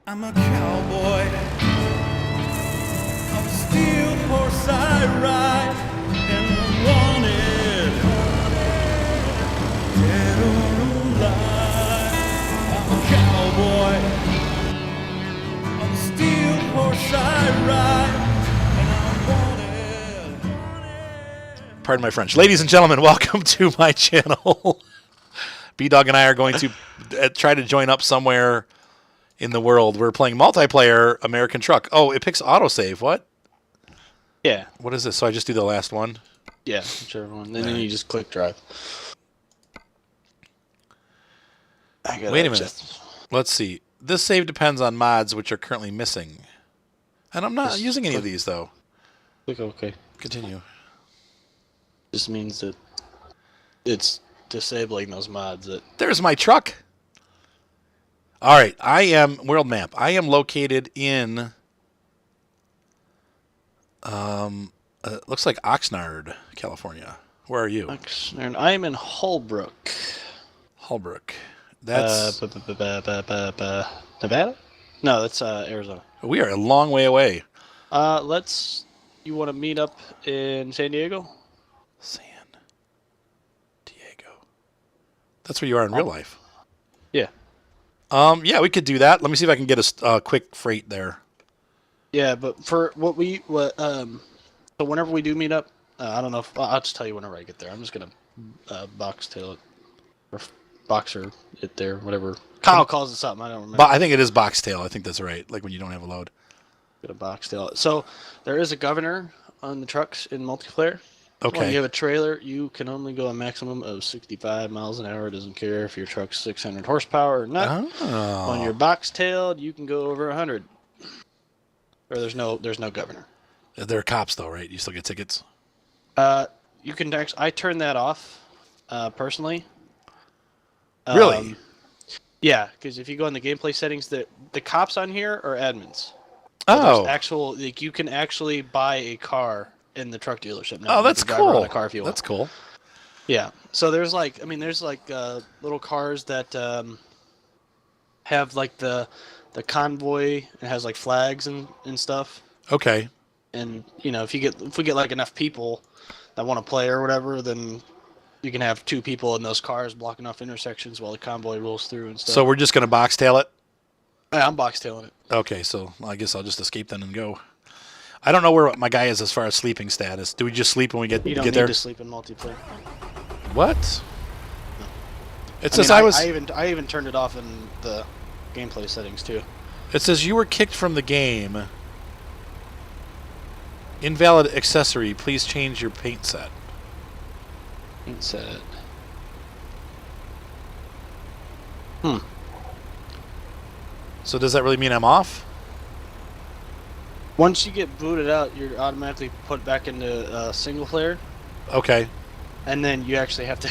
I'm a cowboy. I'm steel horse I ride, and I'm wanted, dead or alive. I'm a cowboy. I'm steel horse I ride, and I'm wanted. Pardon my French. Ladies and gentlemen, welcome to my channel. Beedog and I are going to try to join up somewhere in the world. We're playing multiplayer American Truck. Oh, it picks autosave. What? Yeah, What is this? So I just do the last one? yeah, whichever one. Then you just click drive. Wait a minute. Let's see. This save depends on mods which are currently missing. And I'm not Just using any of click- these, though. Click OK. Continue. Just means that it's disabling those mods that. There's my truck. All right. I am, world map. I am located in, looks like Oxnard, California. Where are you? And I am in Holbrook. Holbrook. That's, Nevada? No, that's Arizona. we are a long way away. You want to meet up in San Diego? San Diego. That's where you are in real life. Yeah. Yeah, we could do that. Let me see if I can get a quick freight there. Yeah, but for so whenever we do meet up, I don't know if I'll just tell you whenever I get there. I'm just gonna box tail it or boxer it there, whatever. Kyle calls it something. I don't remember. But I think it is box tail. I think that's right. Like when you don't have a load. Gonna box tail it. So there is a governor on the trucks in multiplayer. When Okay. you have a trailer, you can only go a maximum of 65 miles an hour. It doesn't care if your truck's 600 horsepower or not. Oh. When you're box tailed, you can go over 100. Or there's no governor. They're cops though, right? You still get tickets. You can actually. I turned that off, personally. Really? Yeah, because if you go in the gameplay settings, the cops on here are admins. So Oh. there's actual, like, you can actually buy a car in the truck dealership now. Oh, that's you can drive around cool. a car if you want. That's cool. Yeah. So there's little cars that have like the convoy and has like flags and stuff. Okay. And if we get like enough people that want to play or whatever, then you can have two people in those cars blocking off intersections while the convoy rolls through and stuff. So we're just gonna box tail it. Yeah, I'm box tailing it. Okay. So I guess I'll just escape then and go. I don't know where my guy is as far as sleeping status. Do we just sleep when we get You don't get need there? to sleep in multiplayer. What? It I says mean, I even turned it off in the gameplay settings too. It says you were kicked from the game. Invalid accessory. Please change your paint set. It said. So does that really mean I'm off? Once you get booted out, you're automatically put back into single player, Okay. and then you actually have to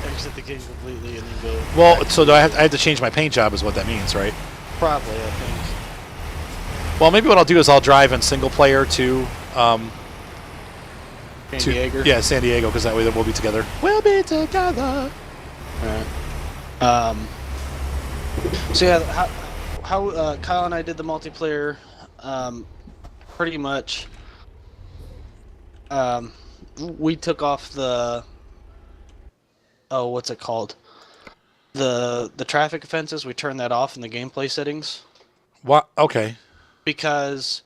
exit the game completely and then go. Well, so I have to change my paint job is what that means, right? Probably, I think. Well, maybe what I'll do is I'll drive in single player to San Diego. yeah, San Diego, because that way we'll be together. We'll be together. Alright. So yeah, how Kyle and I did the multiplayer, pretty much. We took off the. Oh, what's it called? The traffic offenses. We turned that off in the gameplay settings What? Okay. because,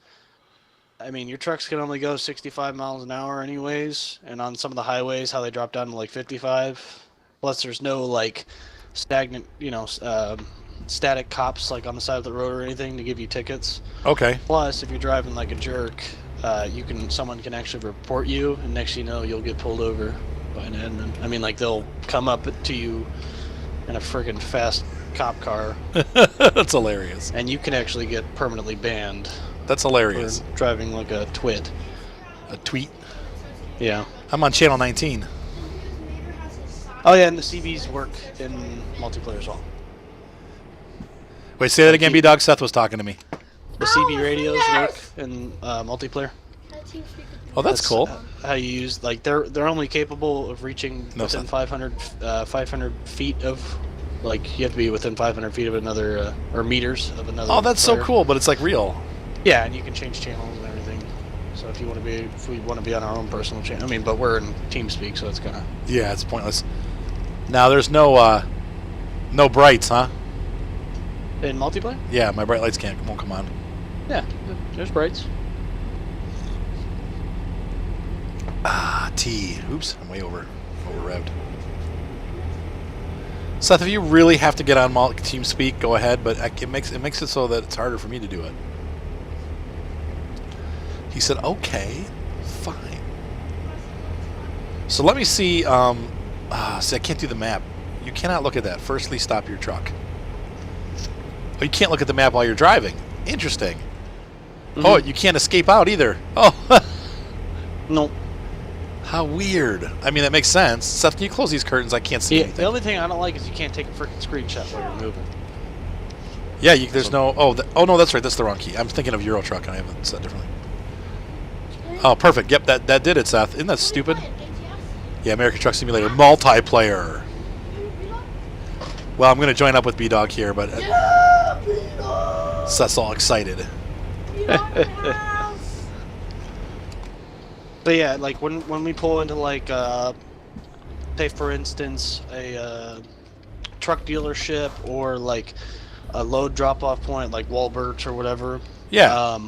I mean, your trucks can only go 65 miles an hour anyways, and on some of the highways, how they drop down to like 55. Plus, there's no like stagnant, static cops like on the side of the road or anything to give you tickets. Okay. Plus, if you're driving like a jerk, someone can actually report you, and next thing you know, you'll get pulled over by an admin. I mean, like they'll come up to you in a friggin' fast cop car, That's hilarious. and you can actually get permanently banned That's for hilarious. driving like a twit. A tweet. Yeah. I'm on channel 19. Oh yeah, and the CVs work in multiplayer as well. Wait, say that again, B-Dog. Seth was talking to me. The CB radios work in multiplayer. Oh, that's cool. How you use, like, they're only capable of reaching No, within Seth. 500 feet of Like you have to be within 500 feet of another, or meters of another. Oh, that's so player. cool, but it's like real. Yeah, and you can change channels and everything. So if we want to be on our own personal channel, I mean, but we're in TeamSpeak, so it's kind of. Yeah, it's pointless. Now there's no brights, huh? In multiplayer? Yeah, my bright lights won't come on. Yeah, there's brights. T. Oops, I'm way over revved. Seth, if you really have to get on TeamSpeak, go ahead, but it makes it so that it's harder for me to do it. He said, "Okay, fine." So let me see. See, I can't do the map. You cannot look at that. Firstly, stop your truck. Oh, you can't look at the map while you're driving. Interesting. Mm-hmm. Oh, you can't escape out either. Oh. No. How weird. I mean, that makes sense. Seth, can you close these curtains? I can't see anything. The only thing I don't like is you can't take a freaking screenshot while you're moving. Yeah, there's no... Oh, no, that's right. That's the wrong key. I'm thinking of Euro Truck, and I have it set differently. Oh, perfect. Yep, that did it, Seth. Isn't that stupid? Yeah, American Truck Simulator. Multiplayer. Well, I'm going to join up with Beedog here, but... Seth's all excited. But yeah, like when we pull into like say for instance a truck dealership or like a load drop off point like Walbert's or whatever. Yeah.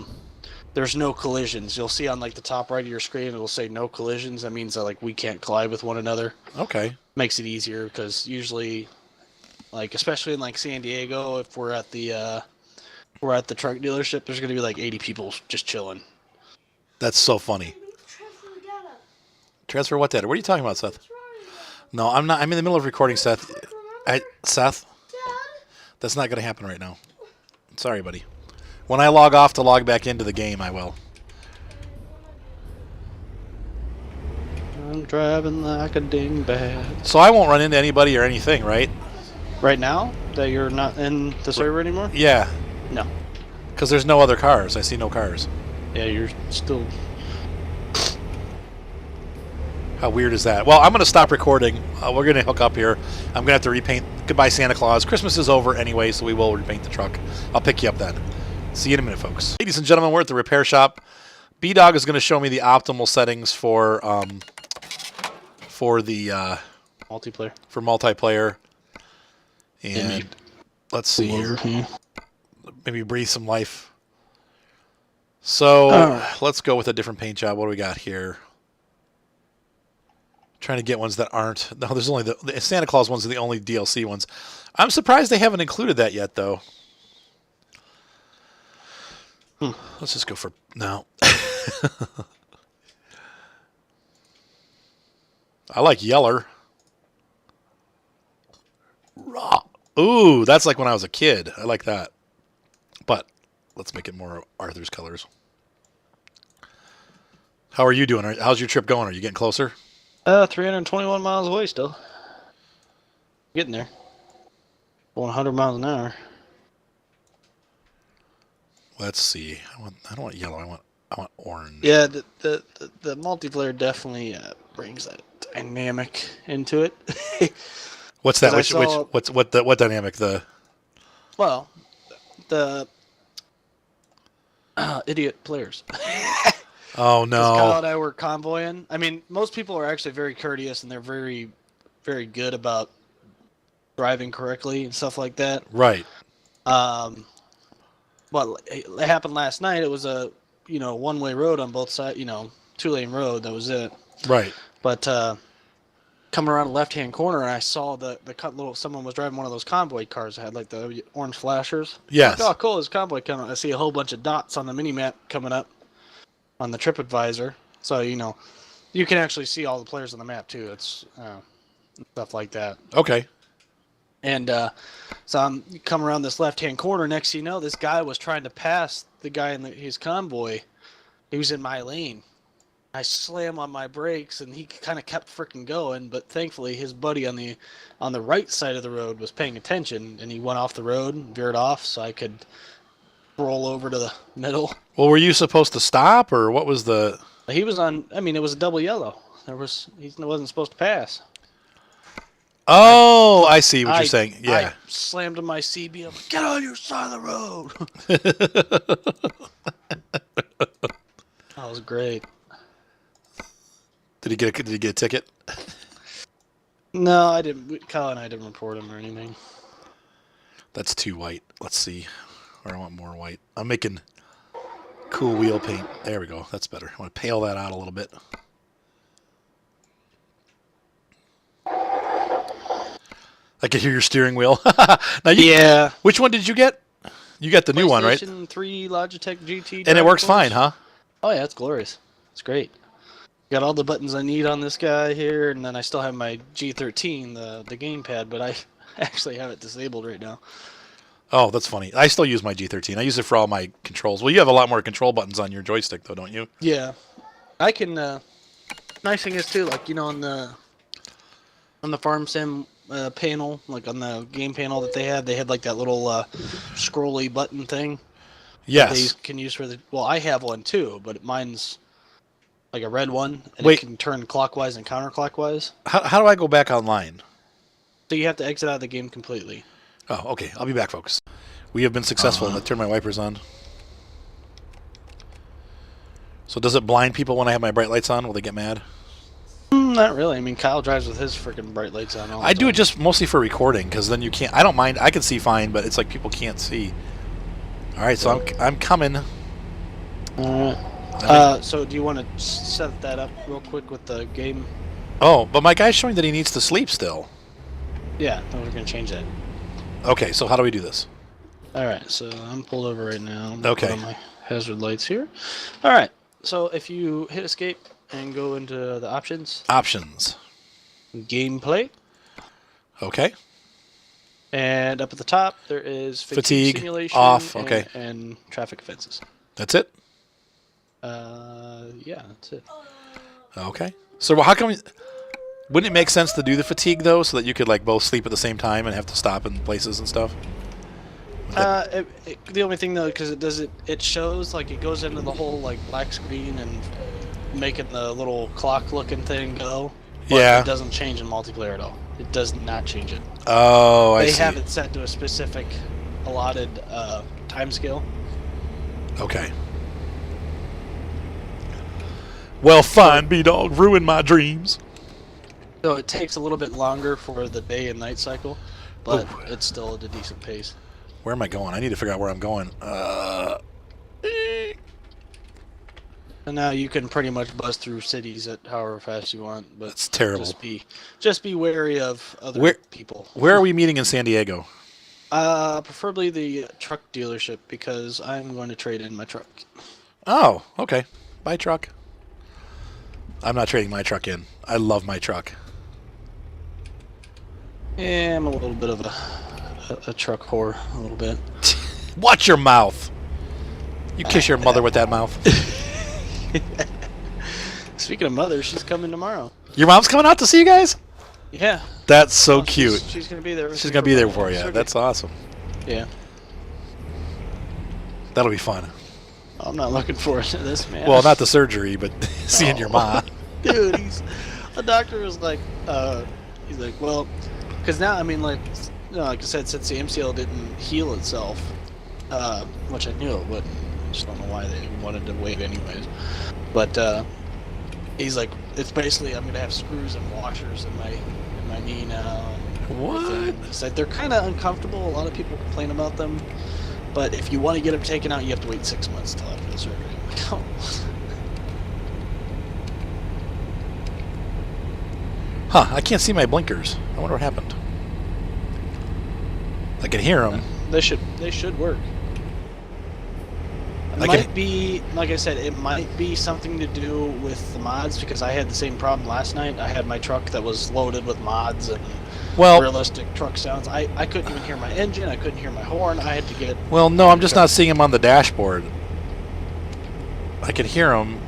There's no collisions. You'll see on like the top right of your screen it'll say no collisions. That means that like we can't collide with one another. Okay. Makes it easier because usually like especially in like San Diego if we're at the truck dealership there's going to be like 80 people just chilling. That's so funny. Transfer what data? What are you talking about, Seth? No, I'm not. I'm in the middle of recording, Seth. Seth? That's not going to happen right now. Sorry, buddy. When I log off to log back into the game, I will. I'm driving like a dingbat. So I won't run into anybody or anything, right? Right now? That you're not in the server anymore? Yeah. No. Because there's no other cars. I see no cars. Yeah, you're still... How weird is that? Well, I'm going to stop recording. We're going to hook up here. I'm going to have to repaint. Goodbye, Santa Claus. Christmas is over anyway, so we will repaint the truck. I'll pick you up then. See you in a minute, folks. Ladies and gentlemen, we're at the repair shop. Beedog is going to show me the optimal settings for the multiplayer. For multiplayer. And let's see here. Maybe breathe some life. So let's go with a different paint job. What do we got here? Trying to get ones that aren't. No, there's only the Santa Claus ones are the only DLC ones. I'm surprised they haven't included that yet, though. Let's just go for no. I like Yeller. Raw. Ooh, that's like when I was a kid. I like that. But let's make it more Arthur's colors. How are you doing? How's your trip going? Are you getting closer? 321 miles away still. Getting there. Going 100 miles an hour. Let's see. I don't want yellow. I want orange. Yeah, the multiplayer definitely brings that dynamic into it. What's that? What dynamic? Well, the idiot players. Oh no! Kyle and I were convoying. I mean, most people are actually very courteous and they're very, very good about driving correctly and stuff like that. Right. Well, it happened last night. It was a one-way road on both sides. Two-lane road. That was it. Right. But coming around the left-hand corner, and I saw someone was driving one of those convoy cars that had like the orange flashers. Yes. Like, oh, cool! This convoy coming. I see a whole bunch of dots on the mini map coming up on the TripAdvisor, so you can actually see all the players on the map too. It's stuff like that. Okay. And so I'm coming around this left-hand corner. Next thing you know, this guy was trying to pass the guy in his convoy. He was in my lane. I slammed on my brakes, and he kind of kept freaking going. But thankfully, his buddy on the right side of the road was paying attention, and he went off the road and veered off, so I could roll over to the middle. Well, were you supposed to stop, or what was the... He was on... I mean, it was a double yellow. He wasn't supposed to pass. Oh, I see what you're saying. Yeah. I slammed on my CB. I'm like, get on your side of the road. That was great. Did he get a ticket? No, I didn't. Kyle and I didn't report him or anything. That's too white. Let's see. Or I want more white. I'm making cool wheel paint. There we go. That's better. I want to pale that out a little bit. I can hear your steering wheel. Now Yeah. Which one did you get? You got the new one, right? PlayStation 3 Logitech GT. And it works Force. fine, huh? Oh yeah, it's glorious. It's great. Got all the buttons I need on this guy here, and then I still have my G13, the gamepad, but I actually have it disabled right now. Oh, that's funny. I still use my G13. I use it for all my controls. Well, you have a lot more control buttons on your joystick, though, don't you? Yeah, I can. Nice thing is too, like on the farm sim panel, like on the game panel that they had like that little scrolly button thing. Yes. They can use for the. Well, I have one too, but mine's like a red one, and Wait. it can turn clockwise and counterclockwise. How do I go back online? So you have to exit out of the game completely. Oh, okay. I'll be back, folks. We have been successful. I turned my wipers on. So does it blind people when I have my bright lights on? Will they get mad? Not really. I mean, Kyle drives with his freaking bright lights on all the I do time. it just mostly for recording, because then you can't. I don't mind. I can see fine, but it's like people can't see. All right, so I'm coming. So do you want to set that up real quick with the game? Oh, but my guy's showing that he needs to sleep still. Yeah, then we're gonna change that. Okay, so how do we do this? All right, so I'm pulled over right now. I'm Okay. put on my hazard lights here. All right, so if you hit escape and go into the options, Options. gameplay, Okay. and up at the top there is Fatigue, simulation off, okay. and traffic offenses. That's it? Yeah, that's it. Okay. So how come... Wouldn't it make sense to do the fatigue, though, so that you could like both sleep at the same time and have to stop in places and stuff? The only thing though, because it shows like it goes into the whole like black screen and making the little clock looking thing go. But Yeah. it doesn't change in multiplayer at all. It does not change it. Oh, I see. They have it set to a specific allotted time scale. Okay. Well, fine, Beedog. Ruin my dreams. So it takes a little bit longer for the day and night cycle, but Ooh. it's still at a decent pace. Where am I going? I need to figure out where I'm going. And now you can pretty much buzz through cities at however fast you want, but That's terrible. just be wary of other people. Where are we meeting in San Diego? Preferably the truck dealership because I'm going to trade in my truck. Oh, okay. Bye, truck. I'm not trading my truck in. I love my truck. Yeah, I'm a little bit of a truck whore, a little bit. Watch your mouth. You kiss your mother with that mouth. Speaking of mother, she's coming tomorrow. Your mom's coming out to see you guys? Yeah. That's so cute. She's going to be there. She's going to be there for you. That's awesome. Yeah. That'll be fun. I'm not looking forward to this, man. Well, not the surgery, but seeing your mom. Dude, the doctor was like, he's like, well, because now, I mean, like I said, since the MCL didn't heal itself, which I knew it wouldn't, I just don't know why they wanted to wait anyways. But he's like, it's basically I'm gonna have screws and washers in my knee now. What? It's like they're kind of uncomfortable. A lot of people complain about them, but if you want to get them taken out, you have to wait 6 months till after the surgery. I'm like, oh. Huh, I can't see my blinkers. I wonder what happened. I can hear them. They should work. It might be, like I said, it might be something to do with the mods because I had the same problem last night. I had my truck that was loaded with mods and realistic truck sounds. I couldn't even hear my engine. I couldn't hear my horn. I had to get... Well, no, I'm just not seeing them on the dashboard. I can hear them.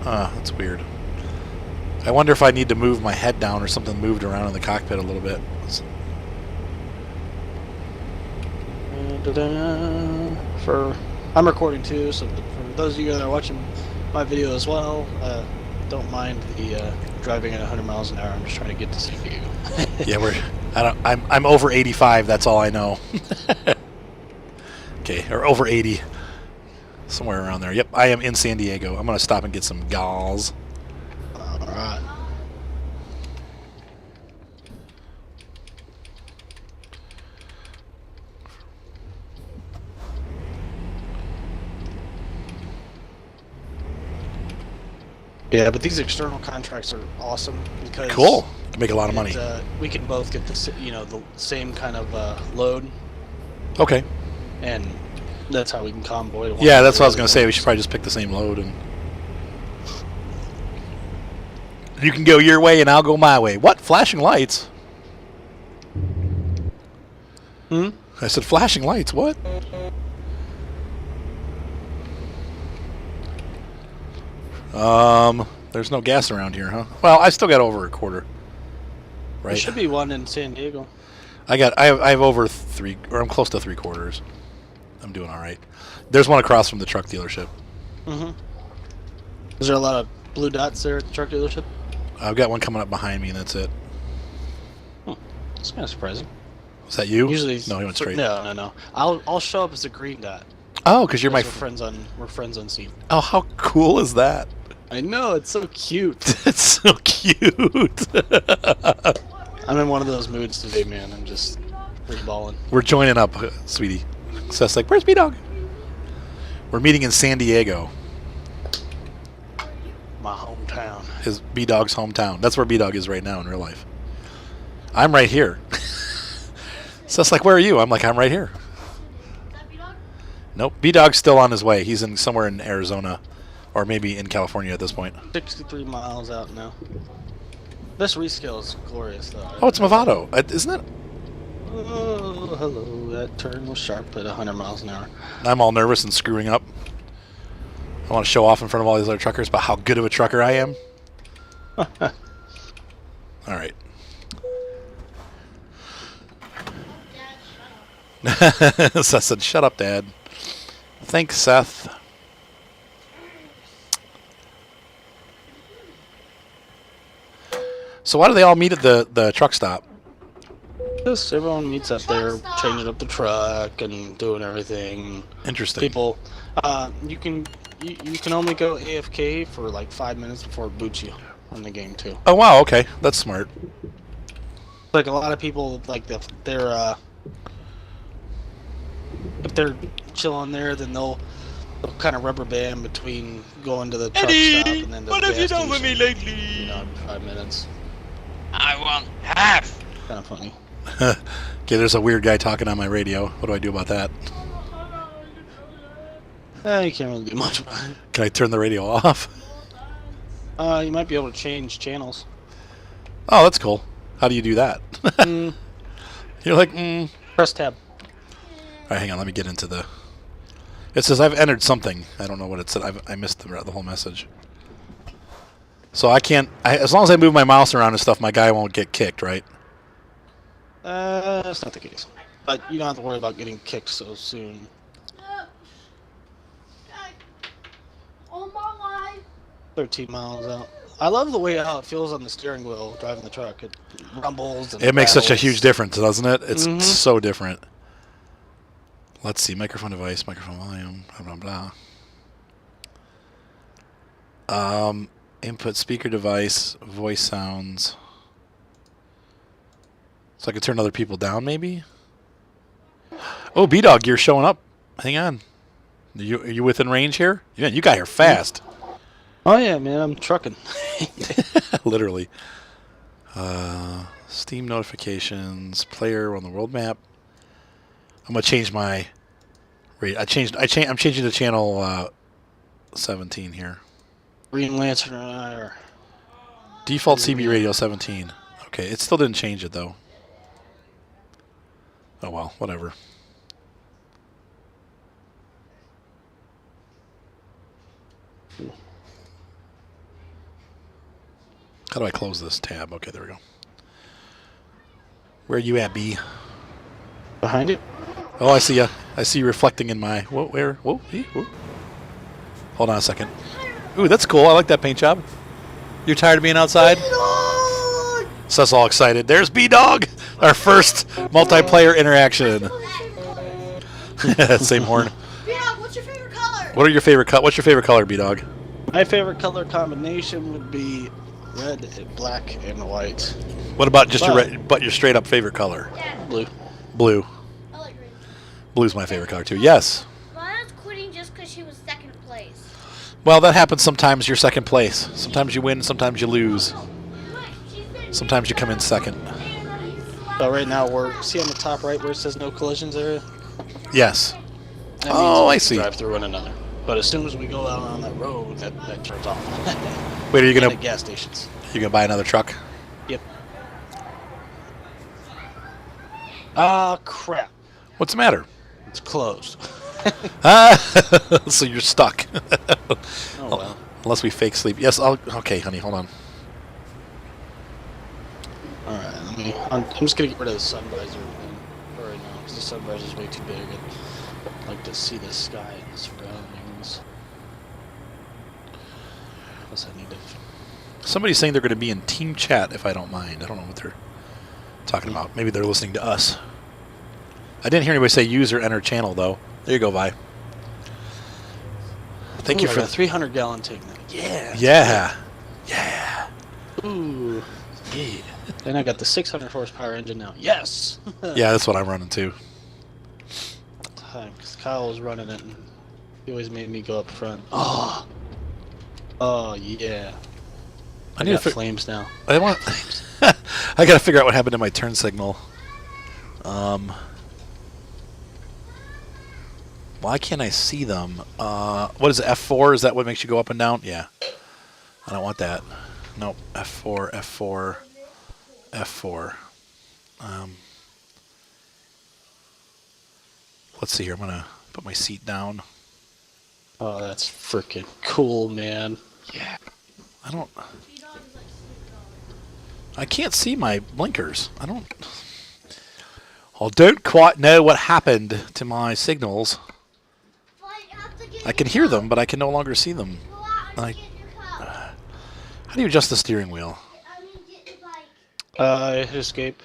That's weird. I wonder if I need to move my head down or something moved around in the cockpit a little bit. I'm recording too, so for those of you that are watching my video as well, don't mind the driving at 100 miles an hour. I'm just trying to get to San Diego. Yeah, I'm over 85. That's all I know. Okay, or over 80, somewhere around there. Yep, I am in San Diego. I'm gonna stop and get some galls. All right. Yeah, but these external contracts are awesome because Cool. Can make a lot of money. We can both get the same kind of load, Okay. and that's how we can convoy. Yeah, that's what I was gonna say. We should probably just pick the same load, and you can go your way and I'll go my way. What? Flashing lights? Hmm? I said flashing lights. What? There's no gas around here, huh? Well, I still got over a quarter. Right. There should be one in San Diego. I have over 3, or I'm close to 3/4. I'm doing all right. There's one across from the truck dealership. Mm-hmm. Is there a lot of blue dots there at the truck dealership? I've got one coming up behind me, and that's it. That's kind of surprising. Was that you? Usually, No, he went straight. No. I'll show up as a green dot. Oh, because you're my we're friends on scene. Oh, how cool is that? I know, it's so cute. It's so cute. I'm in one of those moods today, man. I'm just free balling. We're joining up, sweetie. Seth's like, where's Beedog? We're meeting in San Diego, My hometown. his Beedog's hometown. That's where Beedog is right now in real life. I'm right here. Seth's like, where are you? I'm like, I'm right here. Nope, Beedog's still on his way. He's in somewhere in Arizona, or maybe in California at this point. 63 miles out now. This rescale is glorious, though. Oh, it's Movado, isn't it? Oh, hello. That turn was sharp at 100 miles an hour. I'm all nervous and screwing up. I want to show off in front of all these other truckers about how good of a trucker I am. All right. Seth said, shut up, Dad. Thanks, Seth. So why do they all meet at the truck stop? Just everyone meets up there, changing up the truck and doing everything. Interesting. People, you can only go AFK for like 5 minutes before it boots you on the game too. Oh wow, okay, that's smart. Like a lot of people, like they're if they're chilling there, then they'll kind of rubber band between going to the truck stop and then to what the have you gas done with me station, lately? 5 minutes. I want half. Kind of funny. Okay, there's a weird guy talking on my radio. What do I do about that? You can't really do much about it. Can I turn the radio off? You might be able to change channels. Oh, that's cool. How do you do that? You're like, Press tab. All right, hang on. Let me get into the... It says I've entered something. I don't know what it said. I missed the whole message. So I can't... as long as I move my mouse around and stuff, my guy won't get kicked, right? That's not the case. But you don't have to worry about getting kicked so soon. On my life. 13 miles out. I love the way how it feels on the steering wheel driving the truck. It rumbles and It makes such a rattles. huge difference, doesn't it? It's Mhm. so different. Let's see. Microphone device, microphone volume, blah, blah, blah. Input speaker device, voice sounds. So I could turn other people down, maybe? Oh, Beedog, you're showing up. Hang on. Are you within range here? Yeah, you got here fast. Oh yeah, man, I'm trucking. Literally. Steam notifications, player on the world map. I'm gonna change my rate. I'm changing to channel 17 here. Green Lantern and I are. Default CB radio 17. Okay, it still didn't change it though. Oh well, whatever. How do I close this tab? Okay, there we go. Where are you at, B? Behind it? Oh, I see ya. I see you reflecting in my... Whoa, where? Whoa, whoa. Hold on a second. Ooh, that's cool. I like that paint job. You're tired of being outside? Sus all excited. There's Beedog, our first multiplayer interaction. Same horn. Beedog, what's your favorite color? What are your favorite cut? What's your favorite color, Beedog? My favorite color combination would be red, black, and white. What about just your straight up favorite color? Yeah. Blue. Blue. I like green. Blue's my favorite color too. Yes. Lana's quitting just because she was second place. Well, that happens sometimes. You're second place. Sometimes you win. Sometimes you lose. Sometimes you come in second. So right now we're see on the top right where it says no collisions area. Yes. That Oh, means I see. Drive through one another. But as soon as we go out on that road, that turns off. Wait, are you And gonna at gas stations. buy another truck? Yep. Ah, crap. What's the matter? It's closed. So you're stuck. Oh well. Unless we fake sleep. Yes. Okay, honey. Hold on. All right. I'm just gonna get rid of the sun visor for right now because the sun visor is way too big. I'd like to see the sky and the surroundings. Plus, I need to. Somebody's saying they're going to be in team chat if I don't mind. I don't know what they're talking about. Maybe they're listening to us. I didn't hear anybody say user enter channel though. There you go, Vi. Thank you Ooh, for a 300-gallon tank now. Yeah. Yeah. Yeah. Ooh. Yeah. Then I got the 600 horsepower engine now. Yes. Yeah, that's what I'm running too. Because Kyle was running it, and he always made me go up front. Oh. Oh yeah. I need got to flames now. I want. I gotta figure out what happened to my turn signal. Why can't I see them? What is it, F4? Is that what makes you go up and down? Yeah. I don't want that. Nope. F4, F4, F4. Let's see here. I'm gonna put my seat down. Oh, that's freaking cool, man. Yeah. I can't see my blinkers. I don't quite know what happened to my signals. I can hear them, but I can no longer see them. How do you adjust the steering wheel? Hit escape.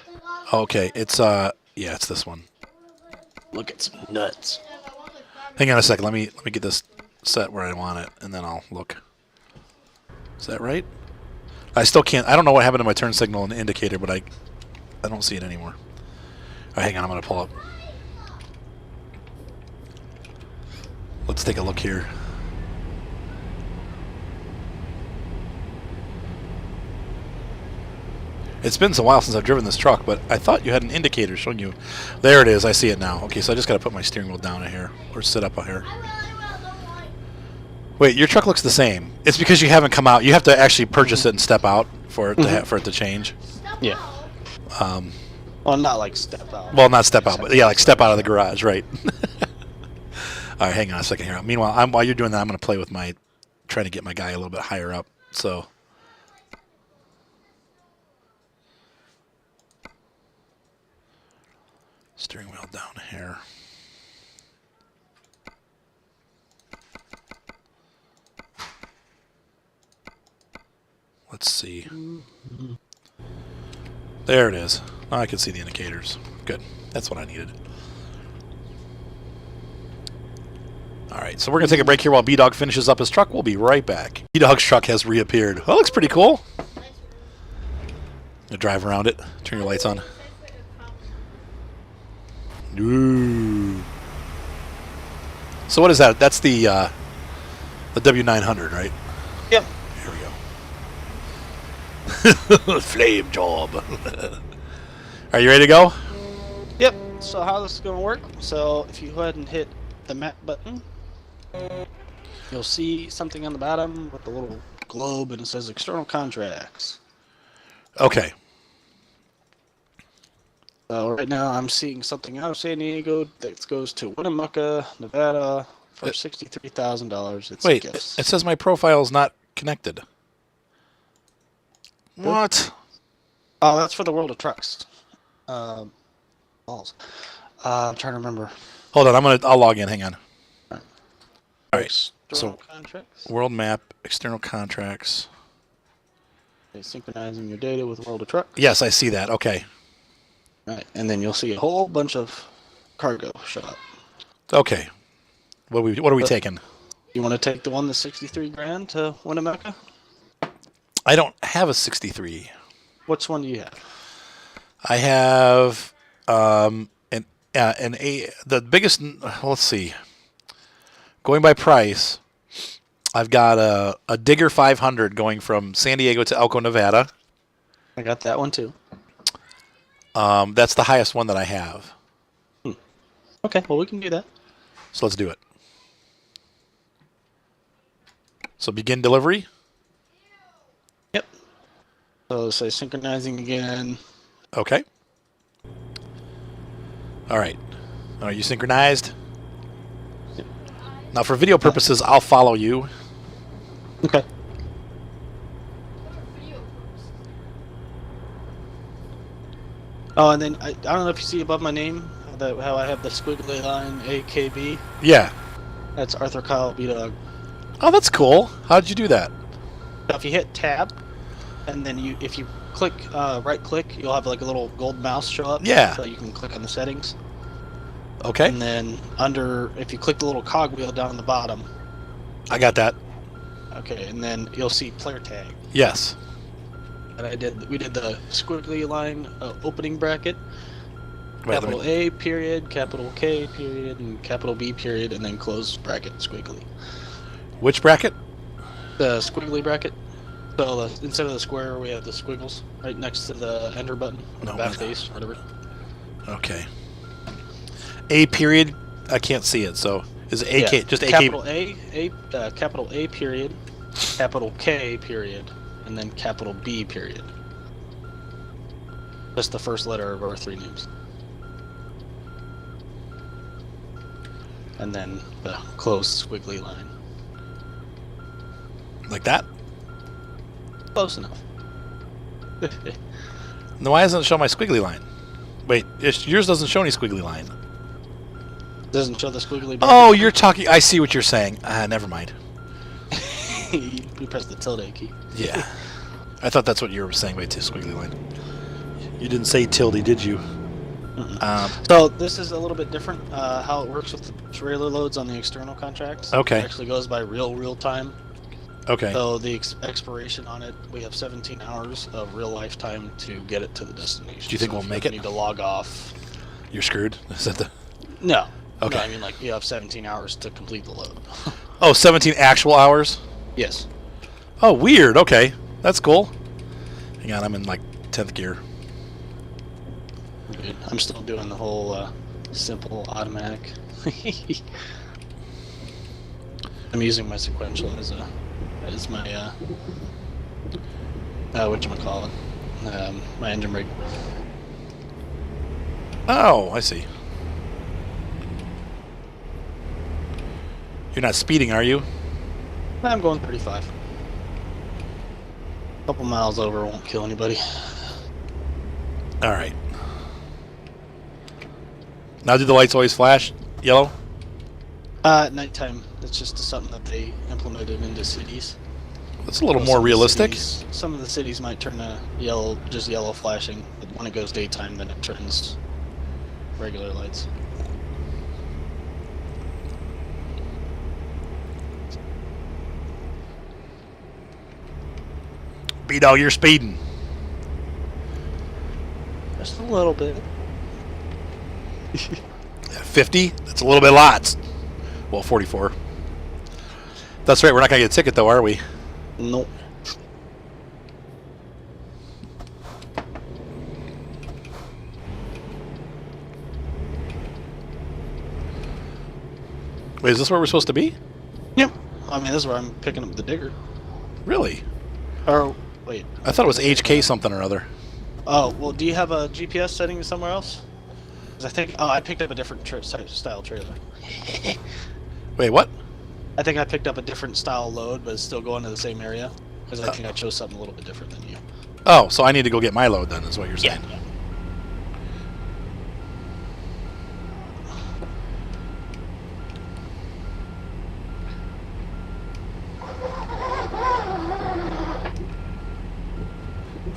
Okay, it's yeah, it's this one. Look at some nuts. Hang on a second. Let me get this set where I want it, and then I'll look. Is that right? I still can't. I don't know what happened to my turn signal and indicator, but I don't see it anymore. All right, hang on. I'm gonna pull up. Let's take a look here. It's been so while since I've driven this truck, but I thought you had an indicator showing you. There it is. I see it now. Okay, so I just got to put my steering wheel down here, or sit up here. Wait, your truck looks the same. It's because you haven't come out. You have to actually purchase it and step out for it to change. Yeah. Well, not like step out. Well, not step out, but yeah, like step out of the garage, right? All right, hang on a second here. Meanwhile, while you're doing that, I'm going to play with trying to get my guy a little bit higher up. So. Steering wheel down here. Let's see. There it is. Now I can see the indicators. Good. That's what I needed. Alright, so we're going to take a break here while Beedog finishes up his truck. We'll be right back. Beedog's truck has reappeared. Oh, looks pretty cool. You drive around it. Turn your lights on. Ooh. So what is that? That's the W900, right? Yep. Here we go. Flame job. Are you ready to go? Yep. So how this is going to work? So if you go ahead and hit the map button, you'll see something on the bottom with a little globe, and it says external contracts. Okay. So right now I'm seeing something out of San Diego that goes to Winnemucca, Nevada for $63,000. It's Wait, gifts. it says my profile is not connected. What? Oh, that's for the World of Trucks. Balls. I'm trying to remember. Hold on, I'll log in. Hang on. All right. External contracts. World map, external contracts. Okay, synchronizing your data with World of Truck. Yes, I see that. Okay. All right, and then you'll see a whole bunch of cargo show up. Okay. What are we But- taking? You want to take the one that's 63 grand to Winnemucca? I don't have a 63. Which one do you have? I have the biggest. Let's see. Going by price, I've got a Digger 500 going from San Diego to Elko, Nevada. I got that one too. That's the highest one that I have. Okay, well we can do that. So let's do it. So begin delivery. Yep. So say synchronizing again. Okay. All right. Are you synchronized? Yep. Now, for video purposes, I'll follow you. Okay. Oh, and then I don't know if you see above my name how I have the squiggly line AKB. Yeah. That's Arthur Kyle Beedog. Oh, that's cool. How did you do that? So if you hit tab, and then if you click right click, you'll have like a little gold mouse show up. Yeah. So you can click on the settings. Okay. And then if you click the little cog wheel down the bottom. I got that. Okay, and then you'll see player tag. Yes. And we did the squiggly line opening bracket. Wait, Capital A period, capital K period, and capital B period, and then close bracket squiggly. Which bracket? The squiggly bracket. So instead of the square, we have the squiggles right next to the enter button, or No, back wait. face, whatever. Okay. A period. I can't see it. So is it AK just AK? capital capital A period, capital K period, and then capital B period. Just the first letter of our three names. And then the closed squiggly line. Like that? Close enough. No, why doesn't it show my squiggly line? Wait, yours doesn't show any squiggly line. Doesn't show the squiggly. Oh, you're talking. I see what you're saying. Never mind. You press the tilde key. Yeah. I thought that's what you were saying. Wait, to squiggly line. You didn't say tilde, did you? So this is a little bit different how it works with the trailer loads on the external contracts. Okay. It actually goes by real time. Okay. So the expiration on it, we have 17 hours of real life time to get it to the destination. Do you think So we'll if make you it? Need to log off. You're screwed. Is that the? No. Okay. No, I mean like you have 17 hours to complete the load. Oh, 17 actual hours. Yes. Oh, weird. Okay, that's cool. Hang on, I'm in like 10th gear. Good. I'm still doing the whole simple automatic. I'm using my sequential as my whatchamacallit, my engine brake. Oh, I see. You're not speeding, are you? I'm going 35. Couple miles over won't kill anybody. All right. Now, do the lights always flash yellow? At nighttime, it's just something that they implemented into cities. That's a little So more some of the realistic. Some of the cities might turn to yellow, just yellow flashing, but when it goes daytime, then it turns regular lights. Beedog, you're speeding. Just a little bit. 50? That's a little bit lots. Well, 44. That's right. We're not going to get a ticket, though, are we? Nope. Wait, is this where we're supposed to be? Yep. I mean, this is where I'm picking up the digger. Really? Or, wait. I thought it was HK something or other. Oh, well, do you have a GPS setting somewhere else? 'Cause I think, I picked up a different style trailer. Wait, what? I think I picked up a different style load, but it's still going to the same area. Because I think I chose something a little bit different than you. Oh, so I need to go get my load then, is what you're saying. Yeah.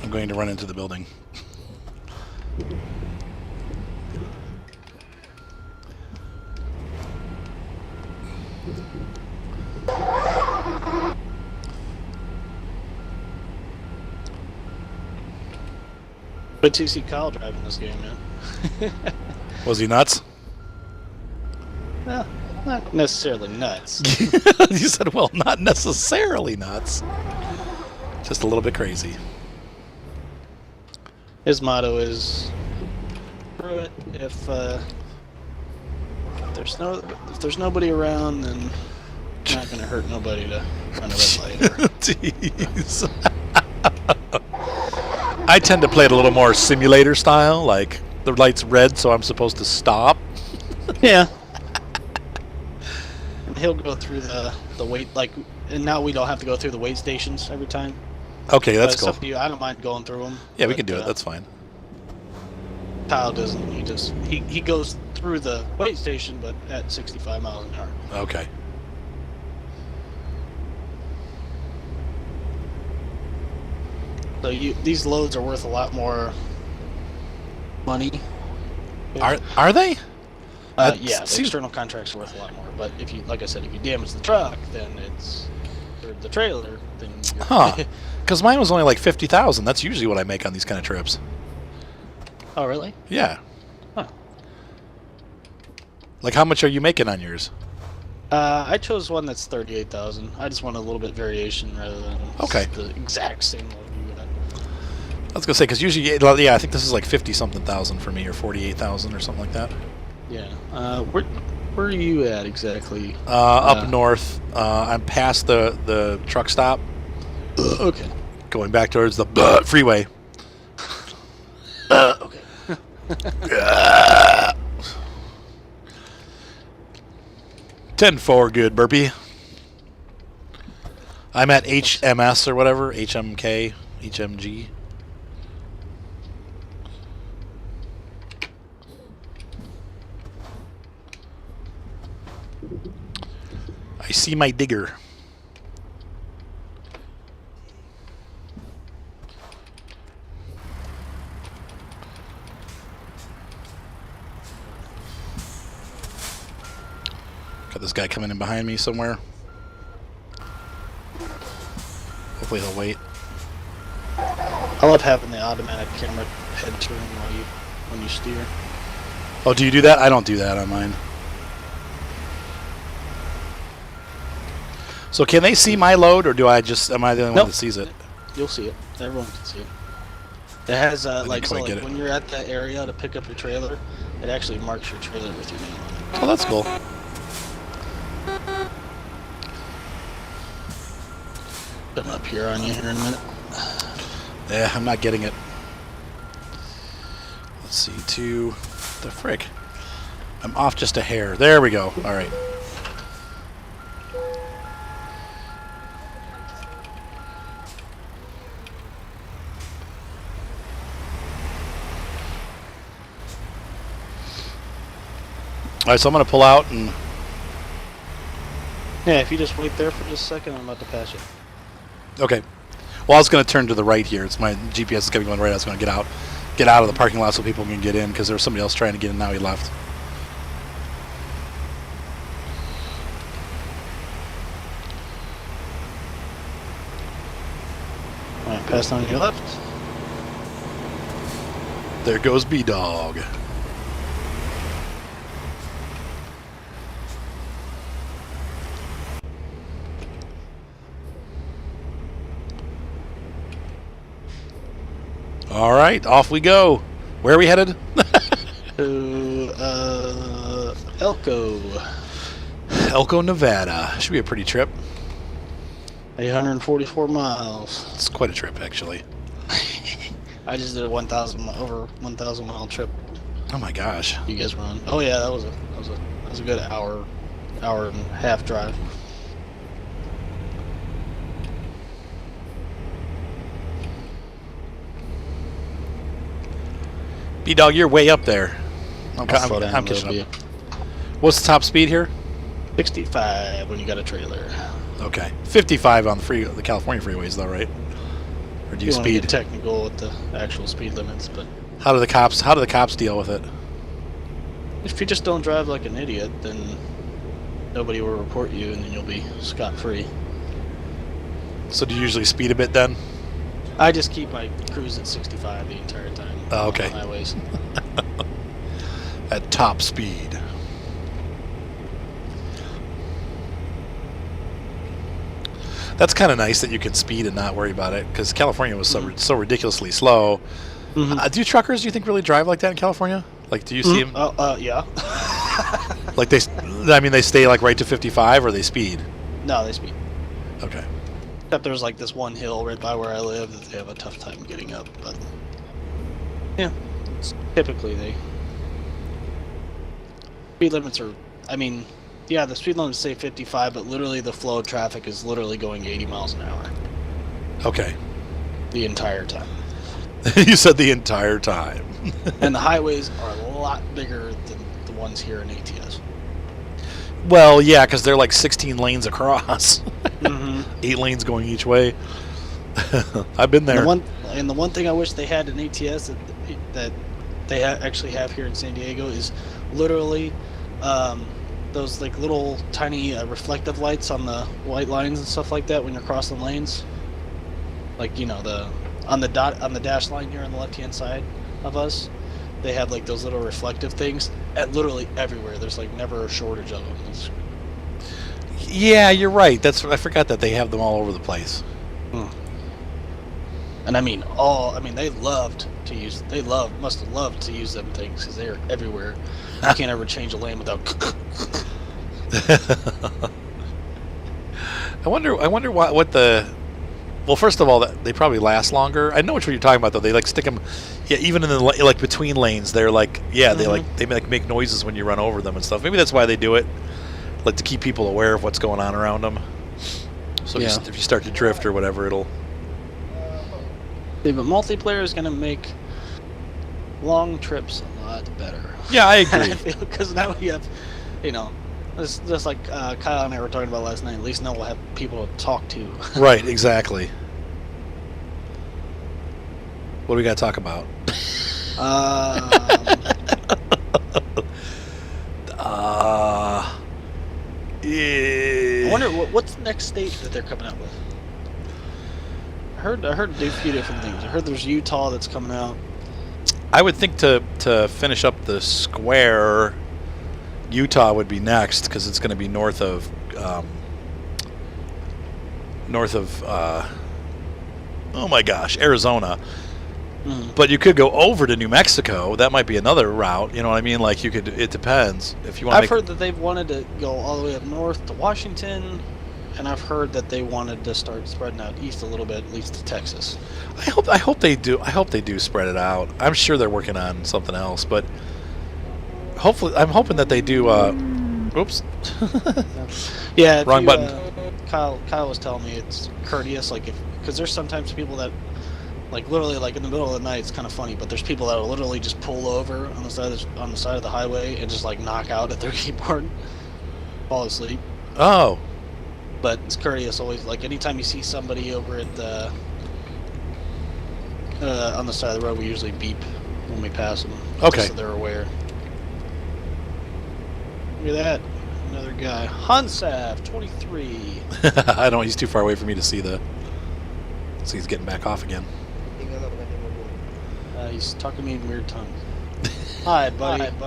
I'm going to run into the building. But to see Kyle driving this game, man. Was he nuts? Well, not necessarily nuts. You said, well, not necessarily nuts. Just a little bit crazy. His motto is, screw it. If there's nobody around, then it's not going to hurt nobody to run a red light. Or, Jeez. I tend to play it a little more simulator style, like the light's red, so I'm supposed to stop. yeah. And he'll go through the wait, like, and now we don't have to go through the wait stations every time. Okay, that's It's cool. up to you. I don't mind going through them. Yeah, we can do it. That's fine. Kyle doesn't. He goes through the wait station, but at 65 miles an hour. Okay. So these loads are worth a lot more money. Are they? That Yeah, the seems- external contracts are worth a lot more. But if you, like I said, if you damage the truck, then it's or the trailer, then you're, Huh. Because mine was only like 50,000. That's usually what I make on these kind of trips. Oh, really? Yeah. Huh. Like, how much are you making on yours? I chose one that's 38,000. I just want a little bit variation rather than Okay. the exact same load you got. I was gonna say because usually, yeah, I think this is like 50-something thousand for me, or 48,000, or something like that. Yeah. Where are you at exactly? Up north, I'm past the truck stop, Okay. going back towards the freeway. Okay. 10-4, good burpee. I'm at HMS or whatever, HMK, HMG. I see my digger. Got this guy coming in behind me somewhere. Hopefully he'll wait. I love having the automatic camera head turn when you steer. Oh, do you do that? I don't do that on mine. So can they see my load, or am I the only one Nope. that sees it? You'll see it. Everyone can see it. It has didn't like, so quite get like it. when you're at the area to pick up your trailer, it actually marks your trailer with your name on it. Oh, that's cool. Come up here on you here in a minute. Yeah, I'm not getting it. Let's see, the frick. I'm off just a hair. There we go. All right. All right, so I'm going to pull out and... Yeah, if you just wait there for just a second, I'm about to pass you. Okay. Well, I was going to turn to the right here. It's my GPS is going right. I was going to get out of the parking lot so people can get in because there was somebody else trying to get in. Now he left. All right, pass on your left. There goes Beedog. All right, off we go. Where are we headed? To Elko. Elko, Nevada. Should be a pretty trip. 844 miles. It's quite a trip, actually. I just did a 1,000 over 1,000 mile trip. Oh my gosh. You guys were on. Oh yeah, that was a good hour and a half drive. B-Dog, you're way up there. I'm I'll slow down a catching little up. What's the top speed here? 65 when you got a trailer. Okay. 55 on the California freeways, though, right? Or do You you want to get speed? technical with the actual speed limits, but How do the cops deal with it? if you just don't drive like an idiot, then nobody will report you, and then you'll be scot-free. So do you usually speed a bit then? I just keep my cruise at 65 the entire time. Oh, okay. On the highways. At top speed. That's kind of nice that you can speed and not worry about it, because California was so ridiculously slow. Do truckers, do you think, really drive like that in California? Like, do you see them? Yeah. Like they stay like right to 55, or they speed? No, they speed. Okay. Except there's like this one hill right by where I live that they have a tough time getting up, but yeah, typically speed limits are. I mean, yeah, the speed limits say 55, but literally the flow of traffic is literally going 80 miles an hour Okay. the entire time. You said the entire time. And the highways are a lot bigger than the ones here in ATS. Well, yeah, because they're like 16 lanes across. Mm-hmm. 8 lanes going each way. I've been there. The one thing I wish they had in ATS that they actually have here in San Diego is literally those like little tiny reflective lights on the white lines and stuff like that when you're crossing lanes. Like, you know, on the dash line here on the left hand side of us, they have like those little reflective things at literally everywhere. There's like never a shortage of them. Yeah, you're right. I forgot that they have them all over the place. And I mean, they must have loved to use them things because they're everywhere. You can't ever change a lane without. I wonder what the. Well, first of all, they probably last longer. I know which one you're talking about, though. They like stick them, yeah, even in the like between lanes. They're like, yeah, they make noises when you run over them and stuff. Maybe that's why they do it, like to keep people aware of what's going on around them. So Yeah. if you start to drift or whatever, it'll. Yeah, but multiplayer is going to make long trips a lot better. Yeah, I agree. Because now we have, you know, it's just like Kyle and I were talking about last night. At least now we'll have people to talk to. Right, exactly. What do we got to talk about? I wonder what's the next state that they're coming out with. I heard a few different things. I heard there's Utah that's coming out. I would think to finish up the square, Utah would be next because it's going to be north of oh my gosh, Arizona. But you could go over to New Mexico. That might be another route. You know what I mean? Like you could. It depends if you want. I've heard that they've wanted to go all the way up north to Washington, and I've heard that they wanted to start spreading out east a little bit, at least to Texas. I hope they do. I hope they do spread it out. I'm sure they're working on something else, but hopefully, I'm hoping that they do. Oops. Yeah. Wrong button. Kyle was telling me it's courteous, like because there's sometimes people that. Like literally, like in the middle of the night, it's kind of funny. But there's people that will literally just pull over on the side of the highway and just like knock out at their keyboard, fall asleep. Oh. But it's courteous always. Like anytime you see somebody over at the on the side of the road, we usually beep when we pass them. Okay. Just so they're aware. Look at that, another guy, Hansav 23. I don't. He's too far away for me to see the. So he's getting back off again. He's talking to me in weird tongues. Hi, buddy. I don't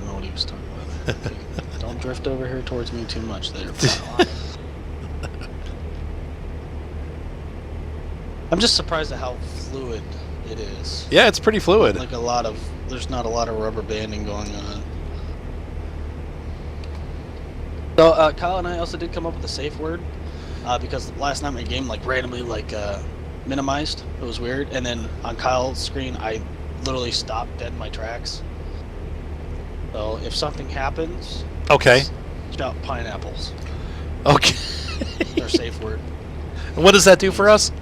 know what he was talking about. Okay. Don't drift over here towards me too much there, pal. I'm just surprised at how fluid it is. Yeah, it's pretty fluid. Like there's not a lot of rubber banding going on. So Kyle and I also did come up with a safe word because last night my game like randomly minimized. It was weird, and then on Kyle's screen I literally stopped dead in my tracks. So if something happens, Okay. shout pineapples. Okay. Their safe word. What does that do for us?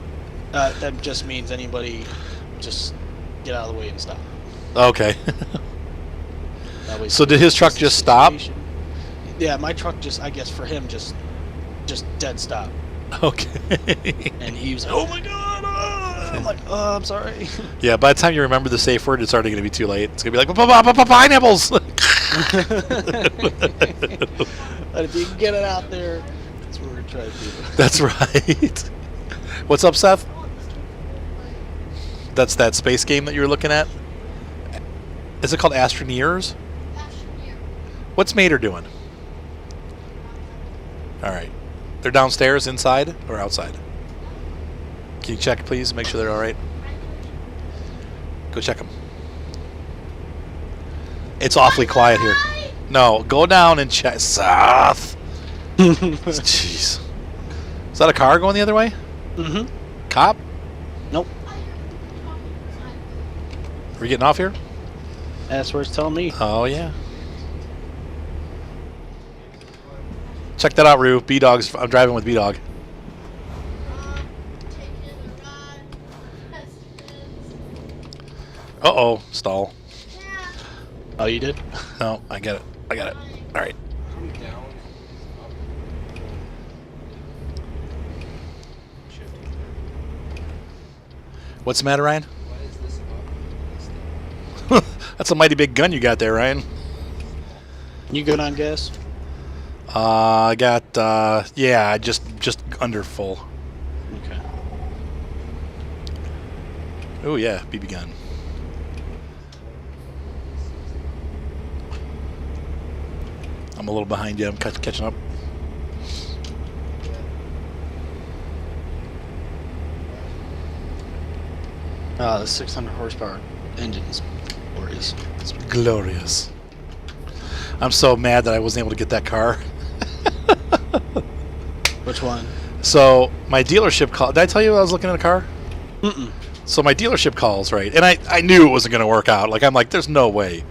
That just means anybody just get out of the way and stop. Okay. That way So did his truck just stop? Yeah, my truck just, I guess for him, just dead stop. Okay. And he was like, "Oh my god!" I'm like, "Oh, I'm sorry." Yeah, by the time you remember the safe word, it's already going to be too late. It's going to be like, pineapples! But if you can get it out there, that's what we're trying to do. That's right. What's up, Seth? That's that space game that you were looking at? Is it called Astroneers? What's Mater doing? All right. They're downstairs, inside, or outside? Can you check, please? Make sure they're all right. Go check them. It's awfully quiet here. No, go down and check. Seth! Jeez. Is that a car going the other way? Mm-hmm. Cop? Nope. Are we getting off here? That's where it's telling me. Oh, yeah. Check that out, Rue. B-Dog's. I'm driving with B-Dog. Uh-oh. Stall. Oh, you did? No, I get it. I got it. All right. What's the matter, Ryan? That's a mighty big gun you got there, Ryan. You good on gas? I got, yeah, just under full. Okay. Oh, yeah, BB gun. I'm a little behind you. I'm catching up. The 600 horsepower engine is glorious. It's glorious. I'm so mad that I wasn't able to get that car. Which one? So my dealership called. Did I tell you I was looking at a car? Mm-mm. So my dealership calls, right? And I knew it wasn't going to work out. Like, I'm like, there's no way.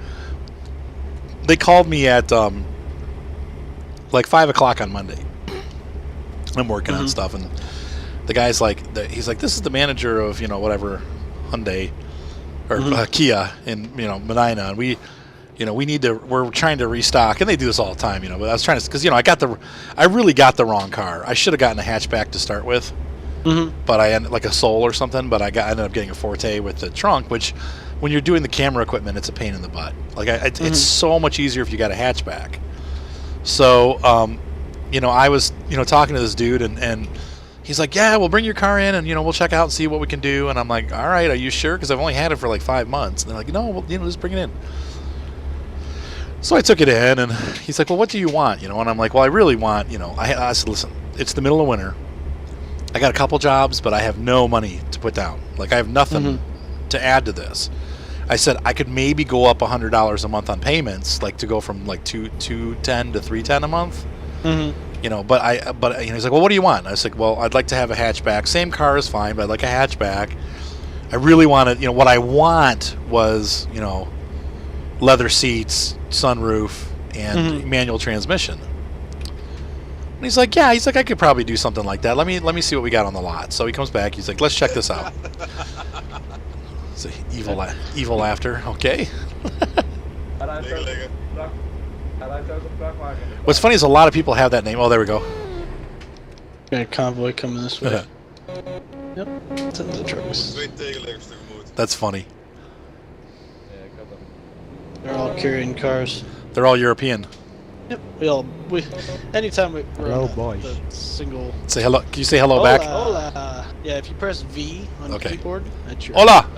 They called me at like 5 o'clock on Monday. I'm working on stuff, and the guy's like, he's like, this is the manager of, you know, whatever, Hyundai or Kia in, you know, Medina, and we need to, we're trying to restock, and they do this all the time, you know, but I was trying to, because, you know, I really got the wrong car. I should have gotten a hatchback to start with, but I ended, like a Soul or something, but I ended up getting a Forte with the trunk, which, when you're doing the camera equipment, it's a pain in the butt. Like, it's so much easier if you got a hatchback. So, you know, I was, you know, talking to this dude, and he's like, yeah, we'll bring your car in, and, you know, we'll check out and see what we can do. And I'm like, all right, are you sure? Because I've only had it for like 5 months. And they're like, no, well, you know, just bring it in. So I took it in, and he's like, well, what do you want? You know, and I'm like, well, I really want, you know, I said, listen, it's the middle of winter. I got a couple jobs, but I have no money to put down. Like, I have nothing to add to this. I said I could maybe go up $100 a month on payments, like to go from like $210 to $310 a month. You know, but you know, he's like, well, what do you want? I was like, well, I'd like to have a hatchback. Same car is fine, but I'd like a hatchback. I really wanted, you know, what I want was, you know, leather seats, sunroof, and manual transmission. And he's like, yeah, he's like, I could probably do something like that. Let me see what we got on the lot. So he comes back. He's like, let's check this out. It's evil laughter. Okay. What's funny is a lot of people have that name. Oh, there we go. Got a convoy coming this way. Yep. It's in the trucks. That's funny. They're all carrying cars. They're all European. Yep. Anytime we're on the single. Say hello. Can you say hello back? Hola. Yeah, if you press V on the keyboard, that's your. Hola.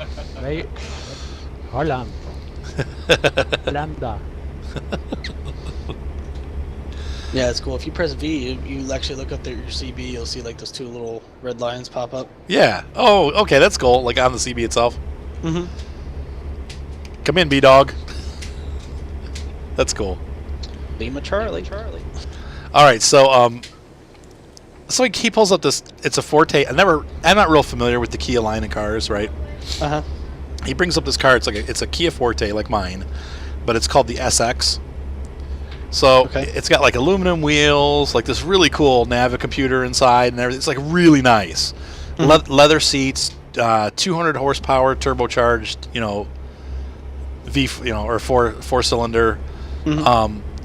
Right. Holland. Lambda. Yeah, it's cool. If you press V, you actually look up there at your CB, you'll see like those two little red lines pop up. Yeah. Oh, okay. That's cool. Like on the CB itself. Come in, B-Dog. That's cool. Lima Charlie. All right, so so he pulls up this. It's a Forte. I'm not real familiar with the Kia line of cars, right? He brings up this car. It's a Kia Forte like mine, but it's called the SX. So it's got like aluminum wheels, like this really cool Navicomputer inside, and everything. It's like really nice. Leather seats, 200 horsepower, turbocharged, you know, or four cylinder.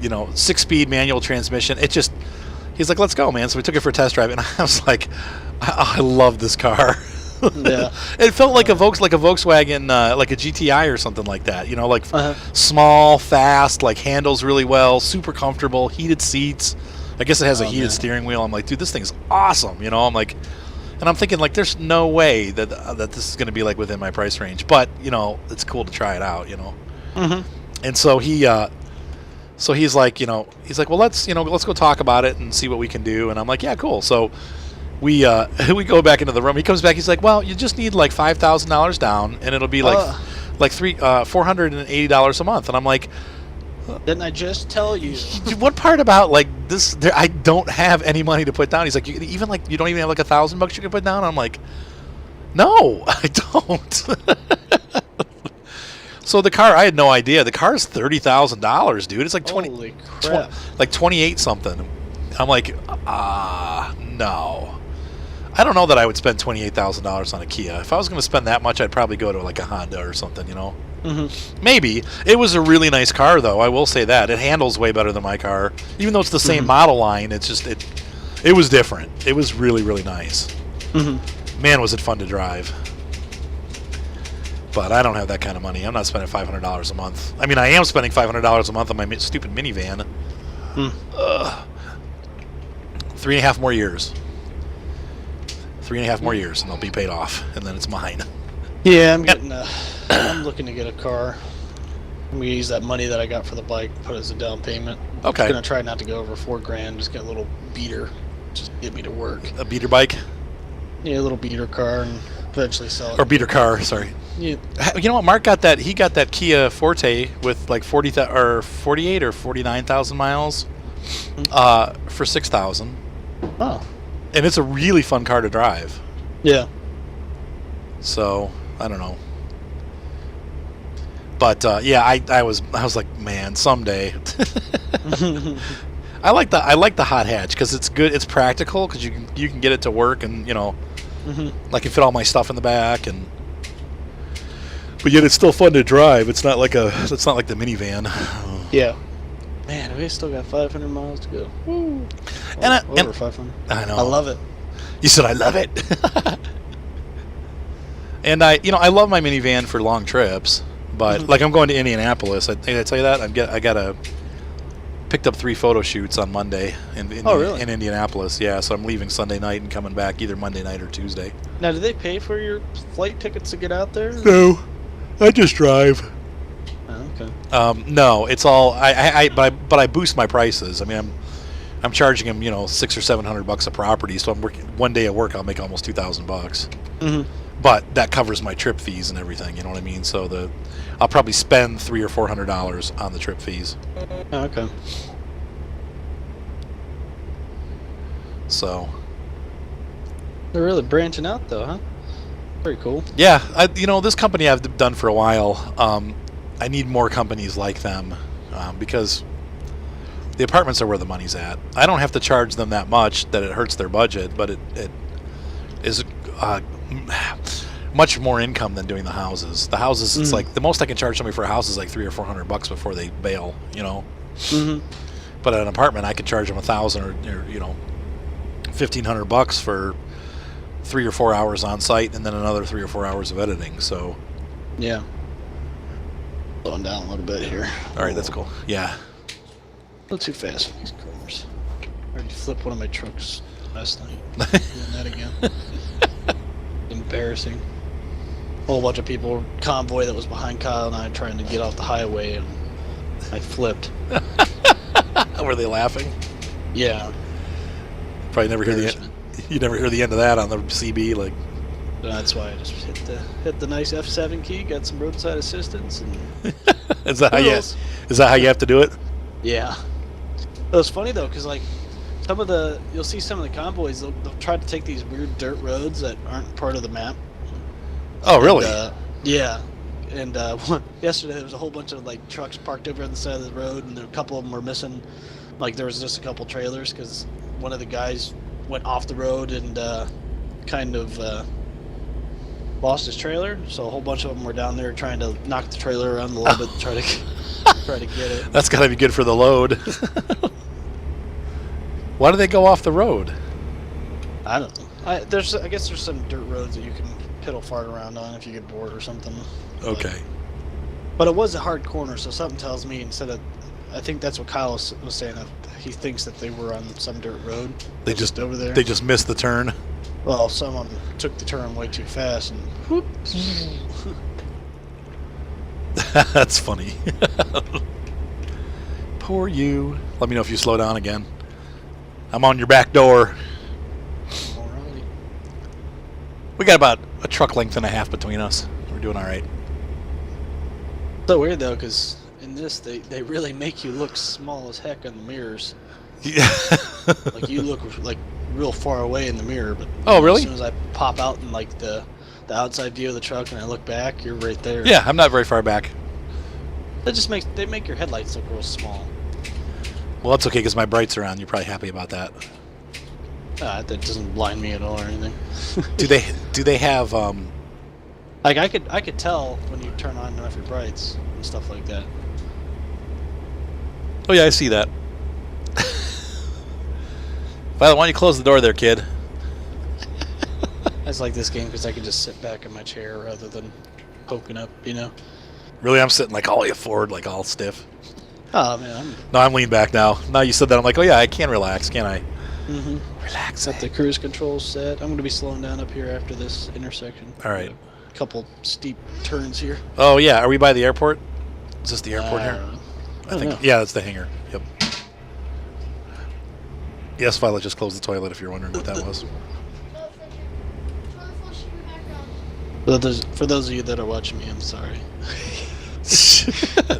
You know, 6-speed manual transmission. It just, he's like, let's go, man. So we took it for a test drive, and I was like, I love this car. Yeah. It felt like a Volkswagen, like a GTI or something like that. You know, like small, fast, like handles really well, super comfortable, heated seats. I guess it has a heated steering wheel. I'm like, dude, this thing's awesome. You know, I'm like, and I'm thinking like, there's no way that this is going to be like within my price range. But you know, it's cool to try it out. You know. And so he's like, he's like, well, let's go talk about it and see what we can do. And I'm like, yeah, cool. So we go back into the room. He comes back. He's like, well, you just need like $5,000 down, and it'll be like $480 a month. And I'm like, didn't I just tell you? what part about like this? I don't have any money to put down. He's like, you don't even have like $1,000 you can put down. I'm like, no, I don't. So the car, I had no idea. The car is $30,000, dude. It's like Holy crap. like 28 something. I'm like, no. I don't know that I would spend $28,000 on a Kia. If I was going to spend that much, I'd probably go to like a Honda or something, you know. Maybe. It was a really nice car, though. I will say that. It handles way better than my car. Even though it's the same model line, it's just it was different. It was really, really nice. Man, was it fun to drive. But I don't have that kind of money. I'm not spending $500 a month. I mean, I am spending $500 a month on my stupid minivan. 3.5 more years. 3.5 more years, and they'll be paid off, and then it's mine. Yeah, I'm looking to get a car. I'm gonna use that money that I got for the bike, put it as a down payment. Okay. I'm gonna try not to go over $4,000. Just get a little beater, just get me to work. A beater bike? Yeah, a little beater car, and eventually sell it. Or beater car, sorry. Yeah. You know what? Mark got that. He got that Kia Forte with like 48 or 49,000 miles for $6,000. Oh. And it's a really fun car to drive. Yeah. So I don't know. But yeah, I was like, man, someday. I like the hot hatch because it's good. It's practical because you can get it to work, and I can fit all my stuff in the back, and but yet it's still fun to drive. It's not like the minivan. Yeah. Man, we still got 500 miles to go. Woo. Over 500. I know. I love it. You said I love it. And I love my minivan for long trips, but like I'm going to Indianapolis. Did I tell you that? I picked up 3 photo shoots on Monday in Indianapolis. Yeah, so I'm leaving Sunday night and coming back either Monday night or Tuesday. Now, do they pay for your flight tickets to get out there? No, I just drive. Oh, okay. No, it's all but I boost my prices. I mean, I'm charging them $600 or $700 a property. So I'm working one day at work. I'll make almost $2,000. But that covers my trip fees and everything. You know what I mean? So I'll probably spend $300 or $400 on the trip fees. Oh, okay. So They're really branching out, though, huh? Pretty cool. yeah, this company I've done for a while. I need more companies like them because the apartments are where the money's at. I don't have to charge them that much that it hurts their budget, but it is much more income than doing the houses. The houses, it's like the most I can charge somebody for a house is like $300 or $400 before they bail. But at an apartment, I can charge them $1,000 or $1,500 for 3 or 4 hours on site, and then another 3 or 4 hours of editing. So Yeah. Slowing down a little bit here. all right, that's cool. Yeah. Not too fast for these cars. I already flipped one of my trucks last night. Doing that again. Embarrassing. A whole bunch of people, convoy that was behind Kyle and I, trying to get off the highway, and I flipped. Were they laughing? Yeah. Probably never hear the end. You never hear the end of that on the CB. Like That's why I just hit the nice F7 key, got some roadside assistance, and is that how you have to do it? yeah. It was funny though, because like you'll see some of the convoys, they'll try to take these weird dirt roads that aren't part of the map. Oh, really? Yeah. And yesterday there was a whole bunch of like trucks parked over on the side of the road, and a couple of them were missing. Like there was just a couple trailers because one of the guys went off the road and kind of lost his trailer. So a whole bunch of them were down there trying to knock the trailer around a little bit to try to get it. That's got to be good for the load. Why do they go off the road? I don't know. I guess there's some dirt roads that you can piddle fart around on if you get bored or something. Okay. But it was a hard corner, so something tells me instead of, I think that's what Kyle was saying, that he thinks that they were on some dirt road. They just over there. They just missed the turn. Well, someone took the turn way too fast and whoop. That's funny. Poor you. Let me know if you slow down again. I'm on your back door. Alrighty. We got about a truck length and a half between us. We're doing all right. So weird though, because in this they really make you look small as heck on the mirrors. Yeah. Like you look like real far away in the mirror, but Oh, really? as soon as I pop out in like the outside view of the truck and I look back, you're right there. Yeah, I'm not very far back. They make your headlights look real small. Well, that's okay because my brights are on. You're probably happy about that. That doesn't blind me at all or anything. Do they have Like I could tell when you turn on and off your brights and stuff like that. Oh yeah, I see that. Violet, why don't you close the door there, kid? I just like this game because I can just sit back in my chair rather than poking up, you know. Really, I'm sitting like all the way forward, like all stiff. Oh man, No, I'm leaning back now. Now you said that, I'm like, oh yeah, I can relax, can't I? I'm Relax. got the cruise control set. I'm going to be slowing down up here after this intersection. All right. A couple steep turns here. Oh yeah, are we by the airport? Is this the airport here? I I don't think. know. Yeah, that's the hangar. Yep. Yes, Violet just closed the toilet. If you're wondering what that was. Oh, flushing the background. For those of you that are watching me, I'm sorry.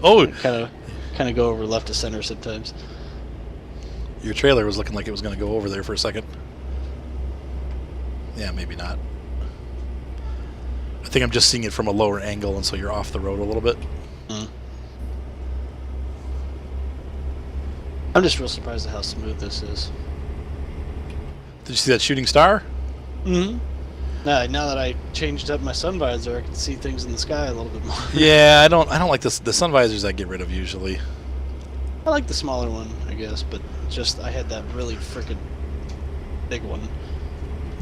Oh, Kind of go over left to center sometimes. your trailer was looking like it was going to go over there for a second. Yeah, maybe not. I think I'm just seeing it from a lower angle, and so you're off the road a little bit. I'm just real surprised at how smooth this is. Did you see that shooting star? Mm-hmm. Now that I changed up my sun visor, I can see things in the sky a little bit more. Yeah, I don't like this. The sun visors I get rid of usually. I like the smaller one, I guess, but just I had that really freaking big one.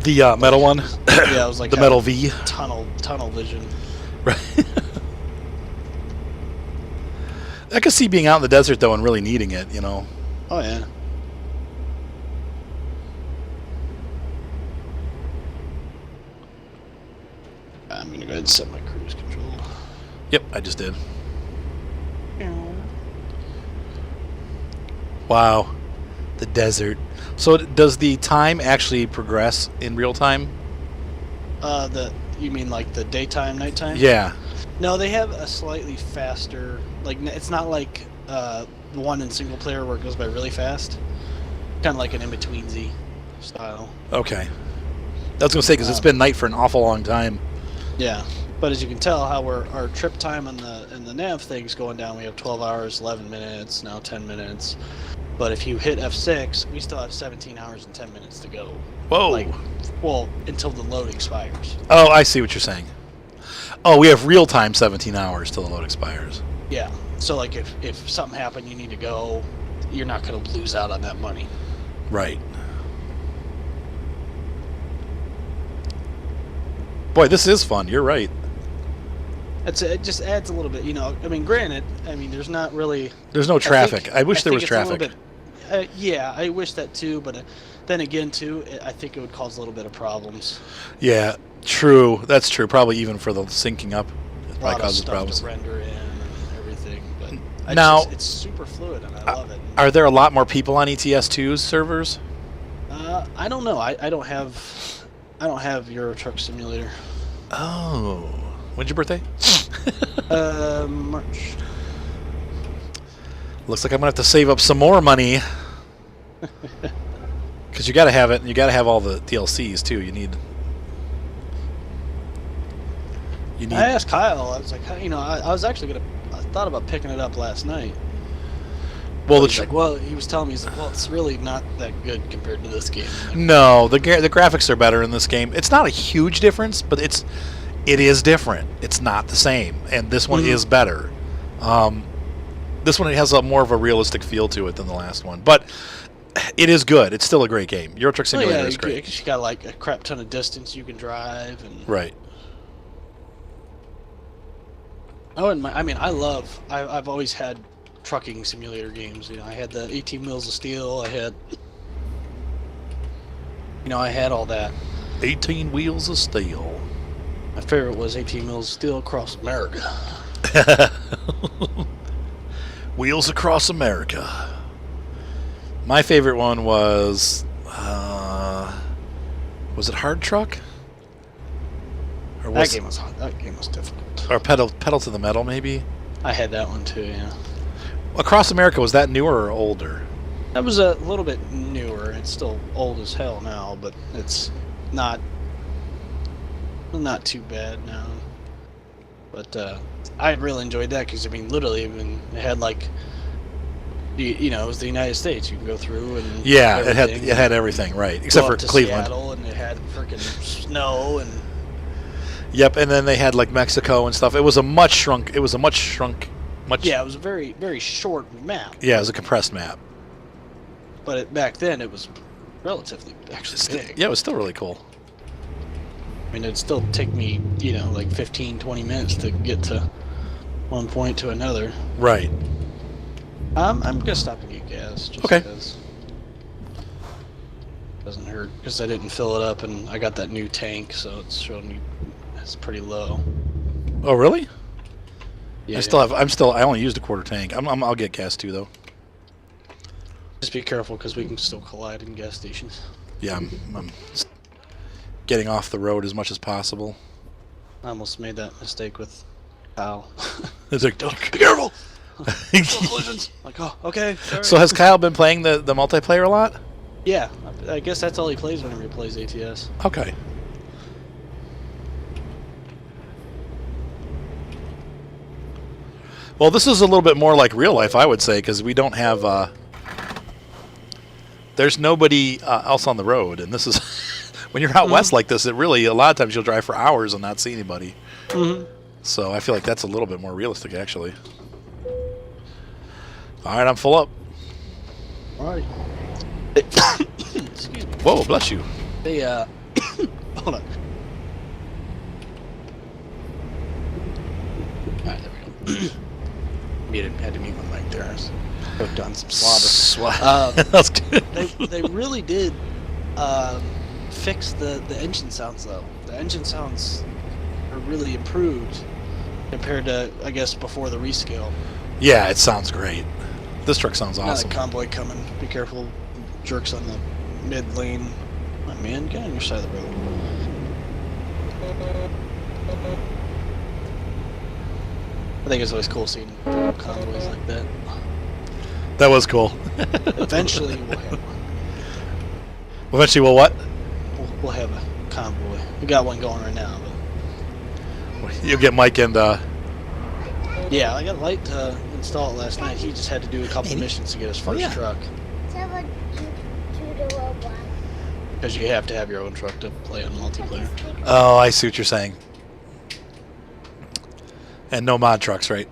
The metal one. Yeah, it was like the metal V. tunnel vision. Right. I could see being out in the desert though and really needing it. You know. Oh yeah. I'm gonna go ahead and set my cruise control. Yep, I just did. Wow, the desert. So does the time actually progress in real time? You mean like the daytime, nighttime? Yeah. No, they have a slightly faster. Like it's not like the one in single player where it goes by really fast. Kind of like an in-betweensy style. Okay. I was gonna say because it's been night for an awful long time. Yeah, but as you can tell, how our trip time on the nav thing's going down. We have 12 hours, 11 minutes, now 10 minutes. But if you hit F6, we still have 17 hours and 10 minutes to go. Whoa. Well, until the load expires. Oh, I see what you're saying. Oh, we have real time 17 hours till the load expires. Yeah. So like if something happened, you need to go, you're not going to lose out on that money. Right. Boy, this is fun. You're right. It just adds a little bit, you know. I mean, granted, there's not really. There's no traffic. I wish there was think it's a traffic. little bit, yeah, I wish that too, but then again, too, I think it would cause a little bit of problems. Yeah, true. That's true. Probably even for the syncing up, it A probably lot of causes stuff problems. to render in and everything, but Now- it's super fluid and I love it. Are there a lot more people on ETS2's servers? I don't know. I don't have Euro Truck Simulator. Oh, when's your birthday? March. Looks like I'm gonna have to save up some more money. Because you gotta have it, and you gotta have all the DLCs too. You need. I asked Kyle. I was like, you know, I was actually I thought about picking it up last night. Well, He's like, well, he was telling me, he's like, well, it's really not that good compared to this game. no, the graphics are better in this game. It's not a huge difference, but it is different. It's not the same, and this one is better. This one has a more of a realistic feel to it than the last one. But It is good. It's still a great game. Euro Truck Oh Simulator yeah, is great. you got like a crap ton of distance you can drive, and Right. oh, and I mean, I've always had trucking simulator games. You know, I had the 18 Wheels of Steel. I had, I had all that. 18 Wheels of Steel. My favorite was 18 Wheels of Steel Across America. Wheels Across America. My favorite one was it Hard Truck? Or That game was difficult. Or Pedal to the Metal, maybe? I had that one too. Yeah. Across America, was that newer or older? That was a little bit newer. It's still old as hell now, but it's not too bad now. But I really enjoyed that because I mean, literally, it had like, it was the United States. You can go through and Yeah, it everything. had everything, right? Go Except up for to Cleveland. Seattle, and it had freaking snow and Yep, and then they had like Mexico and stuff. It was a much shrunk. yeah, it was a very very short map. Yeah, it was a compressed map. But back then it was relatively actually big. Yeah, it was still really cool. I mean, it'd still take me, like 15, 20 minutes to get to one point to another. Right. I'm gonna stop and get gas. Just Okay. Because doesn't hurt because I didn't fill it up and I got that new tank, so it's showing me it's pretty low. Oh, really? Yeah. I only used a quarter tank. I'll get gas too, though. Just be careful because we can still collide in gas stations. Yeah, I'm getting off the road as much as possible. I almost made that mistake with Kyle. It's like, Be careful. Collisions. Like, oh, okay. Sorry. So has Kyle been playing the multiplayer a lot? Yeah, I guess that's all he plays whenever he plays ATS. Okay. Well, this is a little bit more like real life, I would say, because we don't have. There's nobody else on the road, and this is when you're out west like this. It really a lot of times you'll drive for hours and not see anybody. Mm-hmm. So I feel like that's a little bit more realistic, actually. All right, I'm full up. All right. Excuse me. Whoa, bless you. They hold on. All right, there we go. Had to mute my mic there. I was hooked on some slobber. That's good. They really did fix the engine sounds though. The engine sounds are really improved compared to I guess before the rescale. Yeah, it sounds great. This truck sounds awesome. Got a convoy coming. Be careful, jerks on the mid lane. Oh, man, get on your side of the road. I think it's always cool seeing convoys like that. That was cool. Eventually, we'll have one. Eventually, what? We'll have a convoy. We got one going right now, but You'll get Mike and. yeah, I got Light to install it last night. He just had to do a couple missions to get his first truck. Let's have a two-door one. Because you have to have your own truck to play on multiplayer. Oh, I see what you're saying. And no mod trucks, right?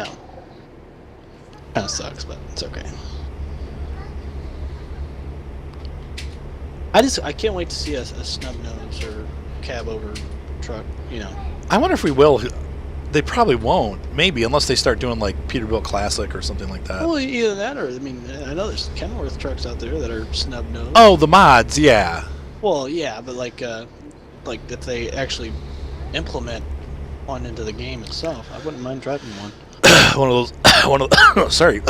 No. Kind of sucks, but it's okay. I can't wait to see a snub nose or cab over truck. I wonder if we will. They probably won't. Maybe, unless they start doing like Peterbilt Classic or something like that. Well, either that or I know there's Kenworth trucks out there that are snub nose. Oh, the mods, yeah. Well, yeah, but like if they actually implement one into the game itself, I wouldn't mind driving one. Sorry,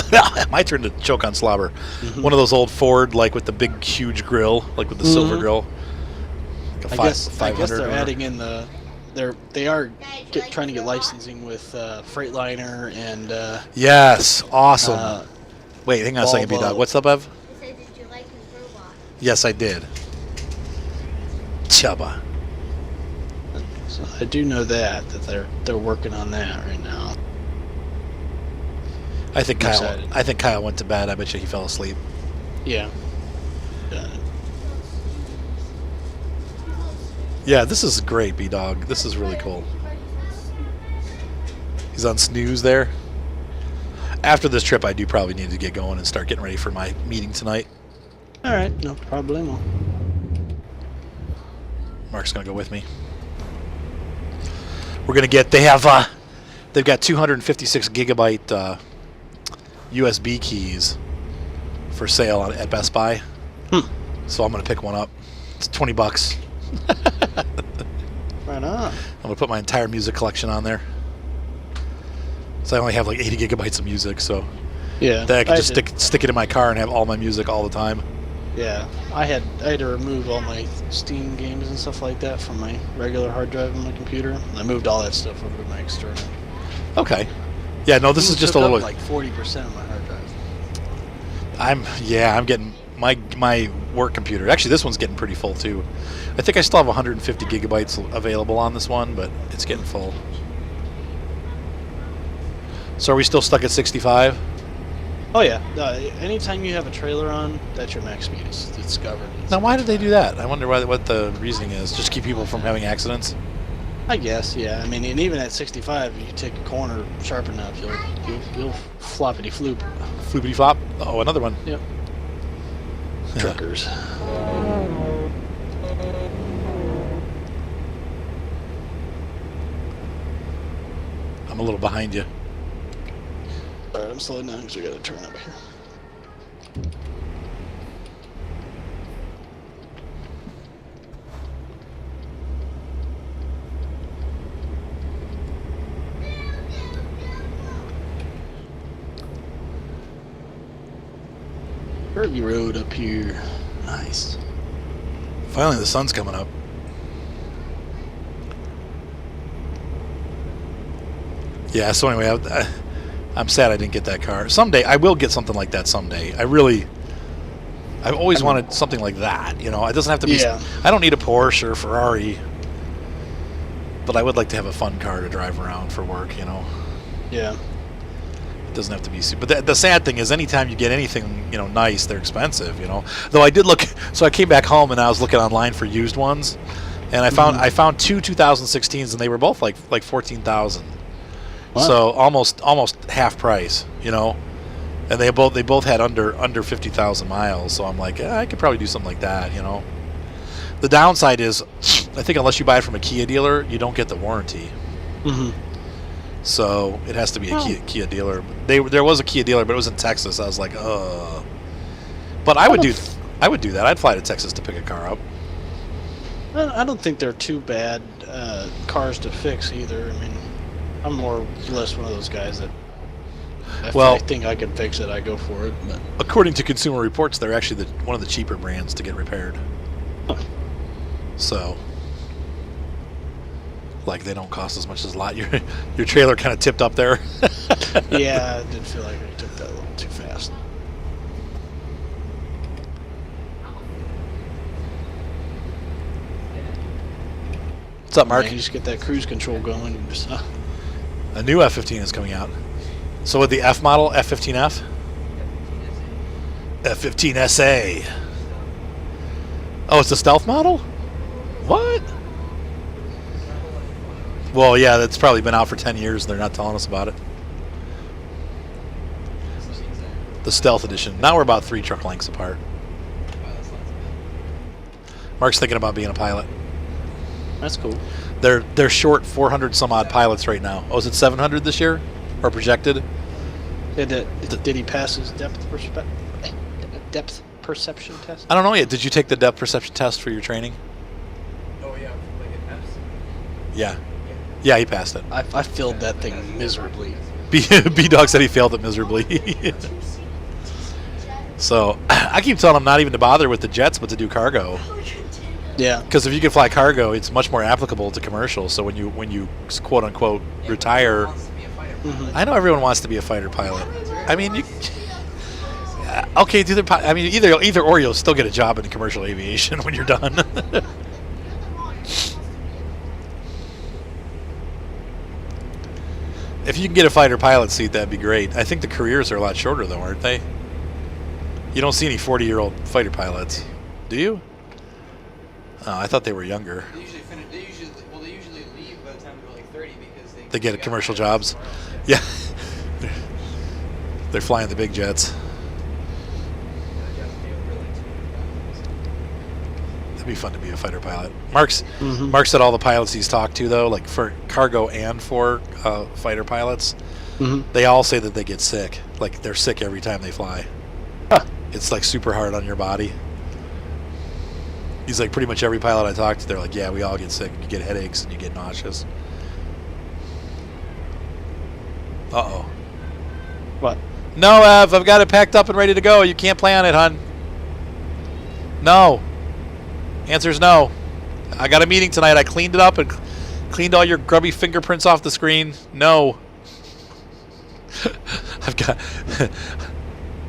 my turn to choke on slobber. Mm-hmm. One of those old Ford, like with the big, huge grill, like with the silver grill. Like a I guess 500 they're or- adding in they are trying to get licensing with Freightliner and Yes, awesome. Wait, hang on a second, Volvo. B-Dog. What's up, Ev? I said, did you like his robot? Yes, I did. Chubba. so I do know that they're working on that right now. I think I'm Kyle. excited. I think Kyle went to bed. I bet you he fell asleep. Yeah. Yeah, this is great, B-Dog. This is really cool. He's on snooze there. after this trip, I do probably need to get going and start getting ready for my meeting tonight. All right, no problemo. Mark's gonna go with me. We're gonna get. They've got 256 gigabyte USB keys for sale at Best Buy. So I'm gonna pick one up. It's $20. Right on. I'm gonna put my entire music collection on there. So I only have like 80 gigabytes of music, so Yeah. that I can just stick it in my car and have all my music all the time. Yeah, I had to remove all my Steam games and stuff like that from my regular hard drive on my computer. I moved all that stuff over to my external. Okay. Yeah, no, this is just a Took little. up like 40% of my hard drive. I'm getting my work computer. Actually, this one's getting pretty full too. I think I still have 150 gigabytes available on this one, but it's getting full. So are we still stuck at 65? Oh yeah, anytime you have a trailer on, that's your max speed. It's governed. Now, why did they do that? I wonder what the reasoning is. Just keep people from having accidents? I guess, yeah. I mean, and even at 65, if you take a corner sharp enough, you'll floppity floop. Floopity flop? Oh, another one. Yep. Truckers. I'm a little behind you. Alright, I'm slowing down because we got to turn up here. Curvy road up here. Nice. Finally, the sun's coming up. Yeah, so anyway, I'm sad I didn't get that car. Someday, I will get something like that someday. I've always wanted something like that, you know. It doesn't have to be... Yeah. I don't need a Porsche or Ferrari, but I would like to have a fun car to drive around for work, you know. Yeah. It doesn't have to be... But the sad thing is, anytime you get anything, you know, nice, they're expensive, you know. Though I did look... So I came back home and I was looking online for used ones, and I found two 2016s, and they were both like 14,000. Wow. So almost half price, you know, and they both had under 50,000 miles. So I'm like, I could probably do something like that, you know. The downside is, I think unless you buy it from a Kia dealer, you don't get the warranty. Mm-hmm. So it has to be a Kia dealer. There was a Kia dealer, but it was in Texas. I was like, But I would do that. I'd fly to Texas to pick a car up. I don't think they're too bad cars to fix either. I mean, I'm more or less one of those guys that if I think I can fix it, I go for it. But according to Consumer Reports, they're actually one of the cheaper brands to get repaired. Huh. So, like, they don't cost as much as a lot. Your trailer kind of tipped up there. yeah, I did feel like I took that a little too fast. What's up, Mark? Man, you just get that cruise control going and just... A new F-15 is coming out. So with the F model, F-15F? F-15SA. Oh, it's a stealth model? What? Well, yeah, that's probably been out for 10 years. They're not telling us about it. The stealth edition. Now we're about 3 truck lengths apart. Mark's thinking about being a pilot. That's cool. They're short 400 some odd pilots right now. Oh, is it 700 this year, or projected? Did he pass his depth perception test? I don't know yet. Did you take the depth perception test for your training? Oh yeah, like it F's. Yeah. Yeah, he passed it. I failed that thing miserably. Beedog said he failed it miserably. So I keep telling him not even to bother with the jets, but to do cargo. Yeah. Because if you can fly cargo, it's much more applicable to commercial. So when you quote unquote retire, I know everyone wants to be a fighter pilot. I mean, okay, either or you'll still get a job in commercial aviation when you're done. If you can get a fighter pilot seat, that'd be great. I think the careers are a lot shorter, though, aren't they? You don't see any 40-year-old fighter pilots, do you? Oh, I thought they were younger. They usually finish. They usually leave by the time they're like 30 because they They get got commercial hired jobs. somewhere else, Yeah. They're flying the big jets. It'd be fun to be a fighter pilot. Mark said all the pilots he's talked to, though, like for cargo and for fighter pilots, they all say that they get sick. Like they're sick every time they fly. Huh. It's like super hard on your body. He's like, pretty much every pilot I talk to, they're like, yeah, we all get sick. You get headaches and you get nauseous. Uh-oh. What? No, Ev, I've got it packed up and ready to go. You can't play on it, hun. No. Answer's no. I got a meeting tonight. I cleaned it up and cleaned all your grubby fingerprints off the screen. No.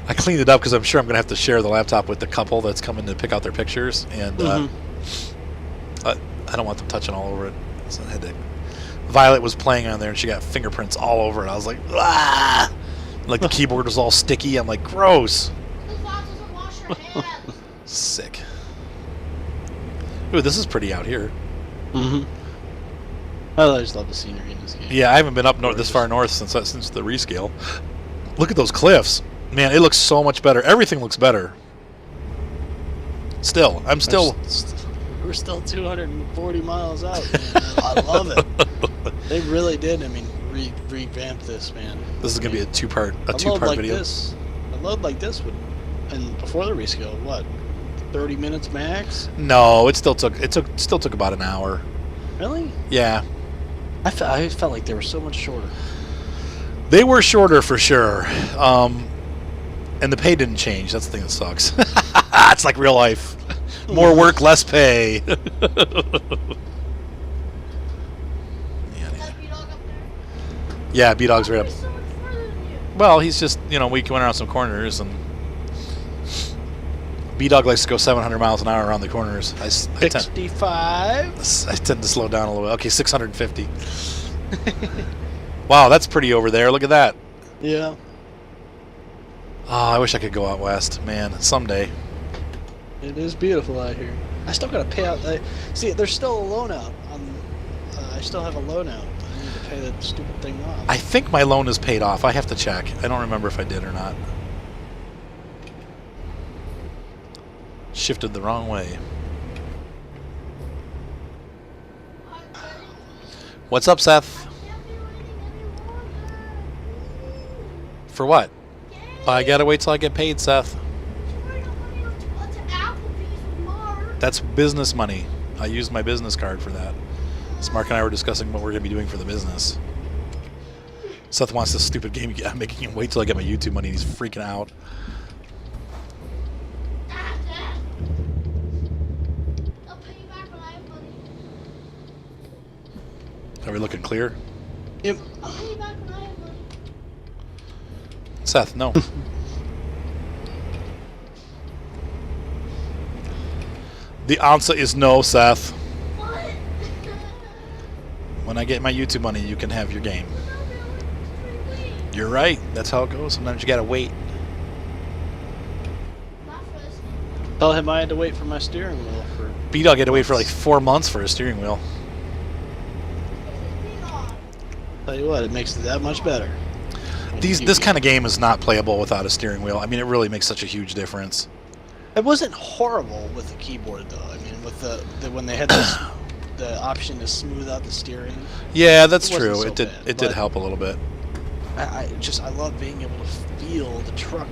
I cleaned it up because I'm sure I'm going to have to share the laptop with the couple that's coming to pick out their pictures. And I don't want them touching all over it. So I had to. Violet was playing on there and she got fingerprints all over it. I was like, ah! Like the keyboard was all sticky. I'm like, gross. Sick. Ooh, this is pretty out here. I just love the scenery in this game. Yeah, I haven't been up north this far north since the rescale. Look at those cliffs. Man, it looks so much better. Everything looks better. Still, We're still 240 miles out, man. I love it. They really did. I mean, revamp this, man. This is gonna be a two-part video. A load like this would, and before the rescale, what, 30 minutes max? No, it still took about an hour. Really? Yeah. I felt like they were so much shorter. They were shorter for sure. And the pay didn't change. That's the thing that sucks. It's like real life. More work, less pay. Yeah, Beedog's right up. Well, he's just, we went around some corners, and Beedog likes to go 700 miles an hour around the corners. 65? I tend to slow down a little bit. Okay, 650. Wow, that's pretty over there. Look at that. Yeah. Oh, I wish I could go out west. Man, someday. It is beautiful out here. I still got to pay out. See, there's still a loan out. I still have a loan out. I need to pay that stupid thing off. I think my loan is paid off. I have to check. I don't remember if I did or not. Shifted the wrong way. What's up, Seth? For what? I gotta wait till I get paid, Seth. That's business money. I used my business card for that. So Mark and I were discussing what we're gonna be doing for the business. Seth wants this stupid game. I'm making him wait till I get my YouTube money. He's freaking out. Are we looking clear? Yep. Seth, no. The answer is no, Seth. When I get my YouTube money, you can have your game. You're right. That's how it goes. Sometimes you gotta wait. Tell him I had to wait for my steering wheel for. Beedog had to wait for like 4 months for a steering wheel. Tell you what, it makes it that much better. This kind of game is not playable without a steering wheel. I mean, it really makes such a huge difference. It wasn't horrible with the keyboard though. I mean, with the when they had the option to smooth out the steering. Yeah, that's it true. So It did help a little bit. I love being able to feel the truck,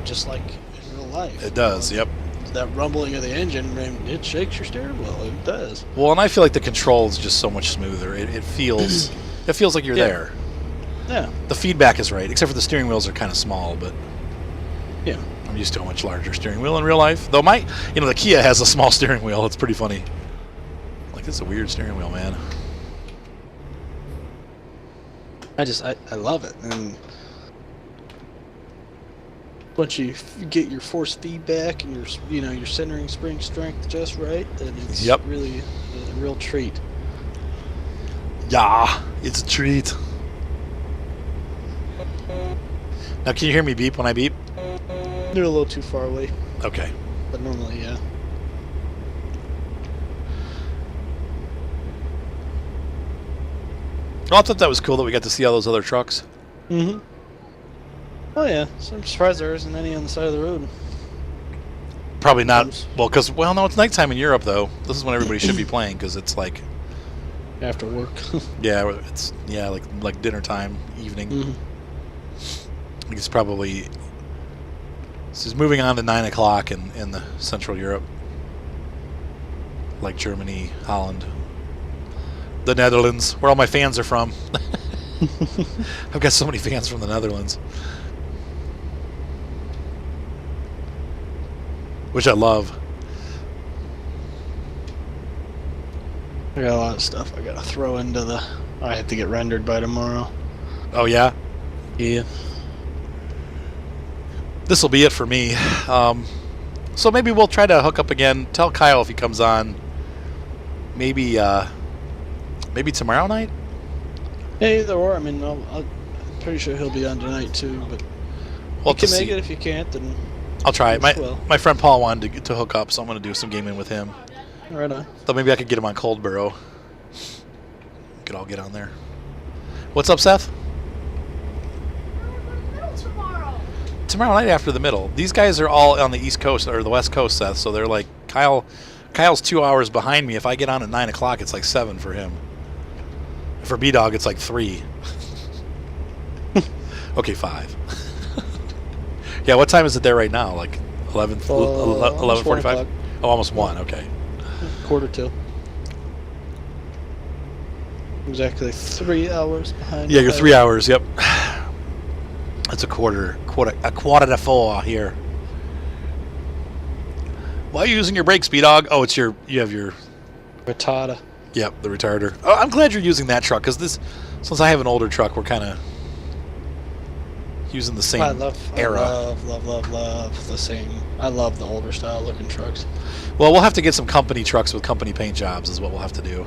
just like in real life. It does. Yep. That rumbling of the engine, it shakes your steering wheel. It does. Well, and I feel like the control is just so much smoother. It feels like you're there. Yeah. The feedback is right, except for the steering wheels are kind of small, but yeah. I'm used to a much larger steering wheel in real life. Though the Kia has a small steering wheel. It's pretty funny. Like, it's a weird steering wheel, man. I love it. And once you get your force feedback and your centering spring strength just right, then it's really a real treat. Yeah, it's a treat. Now, can you hear me beep when I beep? They're a little too far away. Okay. But normally, yeah. Well, I thought that was cool that we got to see all those other trucks. Mm-hmm. Oh yeah, so I'm surprised there isn't any on the side of the road. Probably not. Close. Well, because no, it's nighttime in Europe though. This is when everybody should be playing because it's like After work. it's like dinner time, evening. Mhm. I think it's probably this is moving on to 9 o'clock in the Central Europe, like Germany, Holland, the Netherlands, where all my fans are from. I've got so many fans from the Netherlands, which I love. I got a lot of stuff I gotta throw into the. I have to get rendered by tomorrow. Oh yeah, Yeah. this will be it for me. So maybe we'll try to hook up again. Tell Kyle if he comes on. Maybe tomorrow night. Yeah, either or. I mean, I'm pretty sure he'll be on tonight too. But We'll you can have to make see. it if you can't. Then I'll try it. Well. My friend Paul wanted to hook up, so I'm going to do some gaming with him. right on. Though maybe I could get him on Coldborough. Could all get on there. What's up, Seth? Tomorrow night after the middle. These guys are all on the East Coast or the West Coast, Seth. So they're like Kyle's 2 hours behind me. If I get on at 9 o'clock, it's like 7 for him. For Beedog, it's like 3. Okay, 5. Yeah, what time is it there right now? Like 11:45. Oh, almost 1. Okay. 1:45. Exactly 3 hours behind. Yeah, you're 3 hours. Yep. It's a quarter to 4 here. Why are you using your brakes, Beedog? Oh, you have your. Retarder. Yep, the retarder. Oh, I'm glad you're using that truck because since I have an older truck, we're kind of using the same I love the same. I love the older style looking trucks. Well, we'll have to get some company trucks with company paint jobs is what we'll have to do.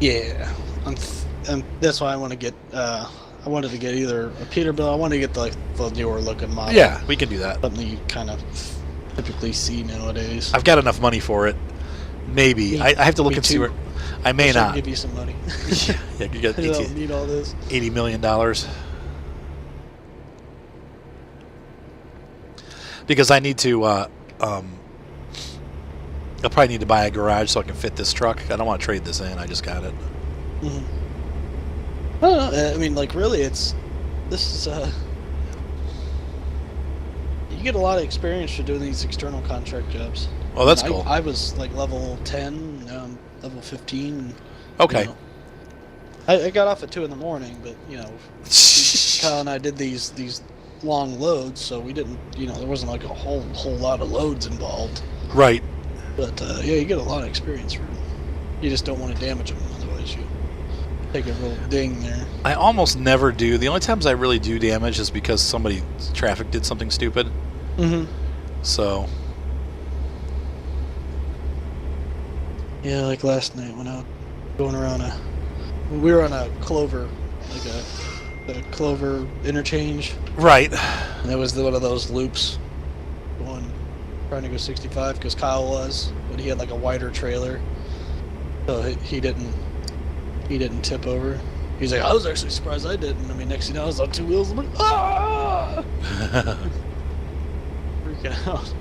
Yeah, and that's why I want to get. I wanted to get either a Peterbilt. I want to get the newer looking model. Yeah, we can do that. Something you kind of typically see nowadays. I've got enough money for it. Maybe. Me- I have to look me and see too. where. I may Wish I could not. give you some money. Yeah, you got I don't need all this. $80 million. Because I need to, I'll probably need to buy a garage so I can fit this truck. I don't want to trade this in. I just got it. Mm-hmm. I don't know. I mean, like, really, this is, you get a lot of experience for doing these external contract jobs. Oh, that's cool. I was, like, level 10, now I'm level 15. And, Okay. you know, I got off at 2 in the morning, but, you know, Kyle and I did these long loads, so we didn't, there wasn't, like, a whole lot of loads involved. Right. But, yeah, you get a lot of experience for it. You just don't want to damage them, otherwise you take a real ding there. I almost never do. The only times I really do damage is because traffic did something stupid. Mm-hmm. So, Yeah, like last night when I was going around we were on a Clover, like a Clover interchange, right. and it was one of those loops trying to go 65 because Kyle was, but he had like a wider trailer, so he didn't tip over. He's like, I was actually surprised I didn't. I mean, next thing you know, I was on 2 wheels. I'm like, ah! Freaking out.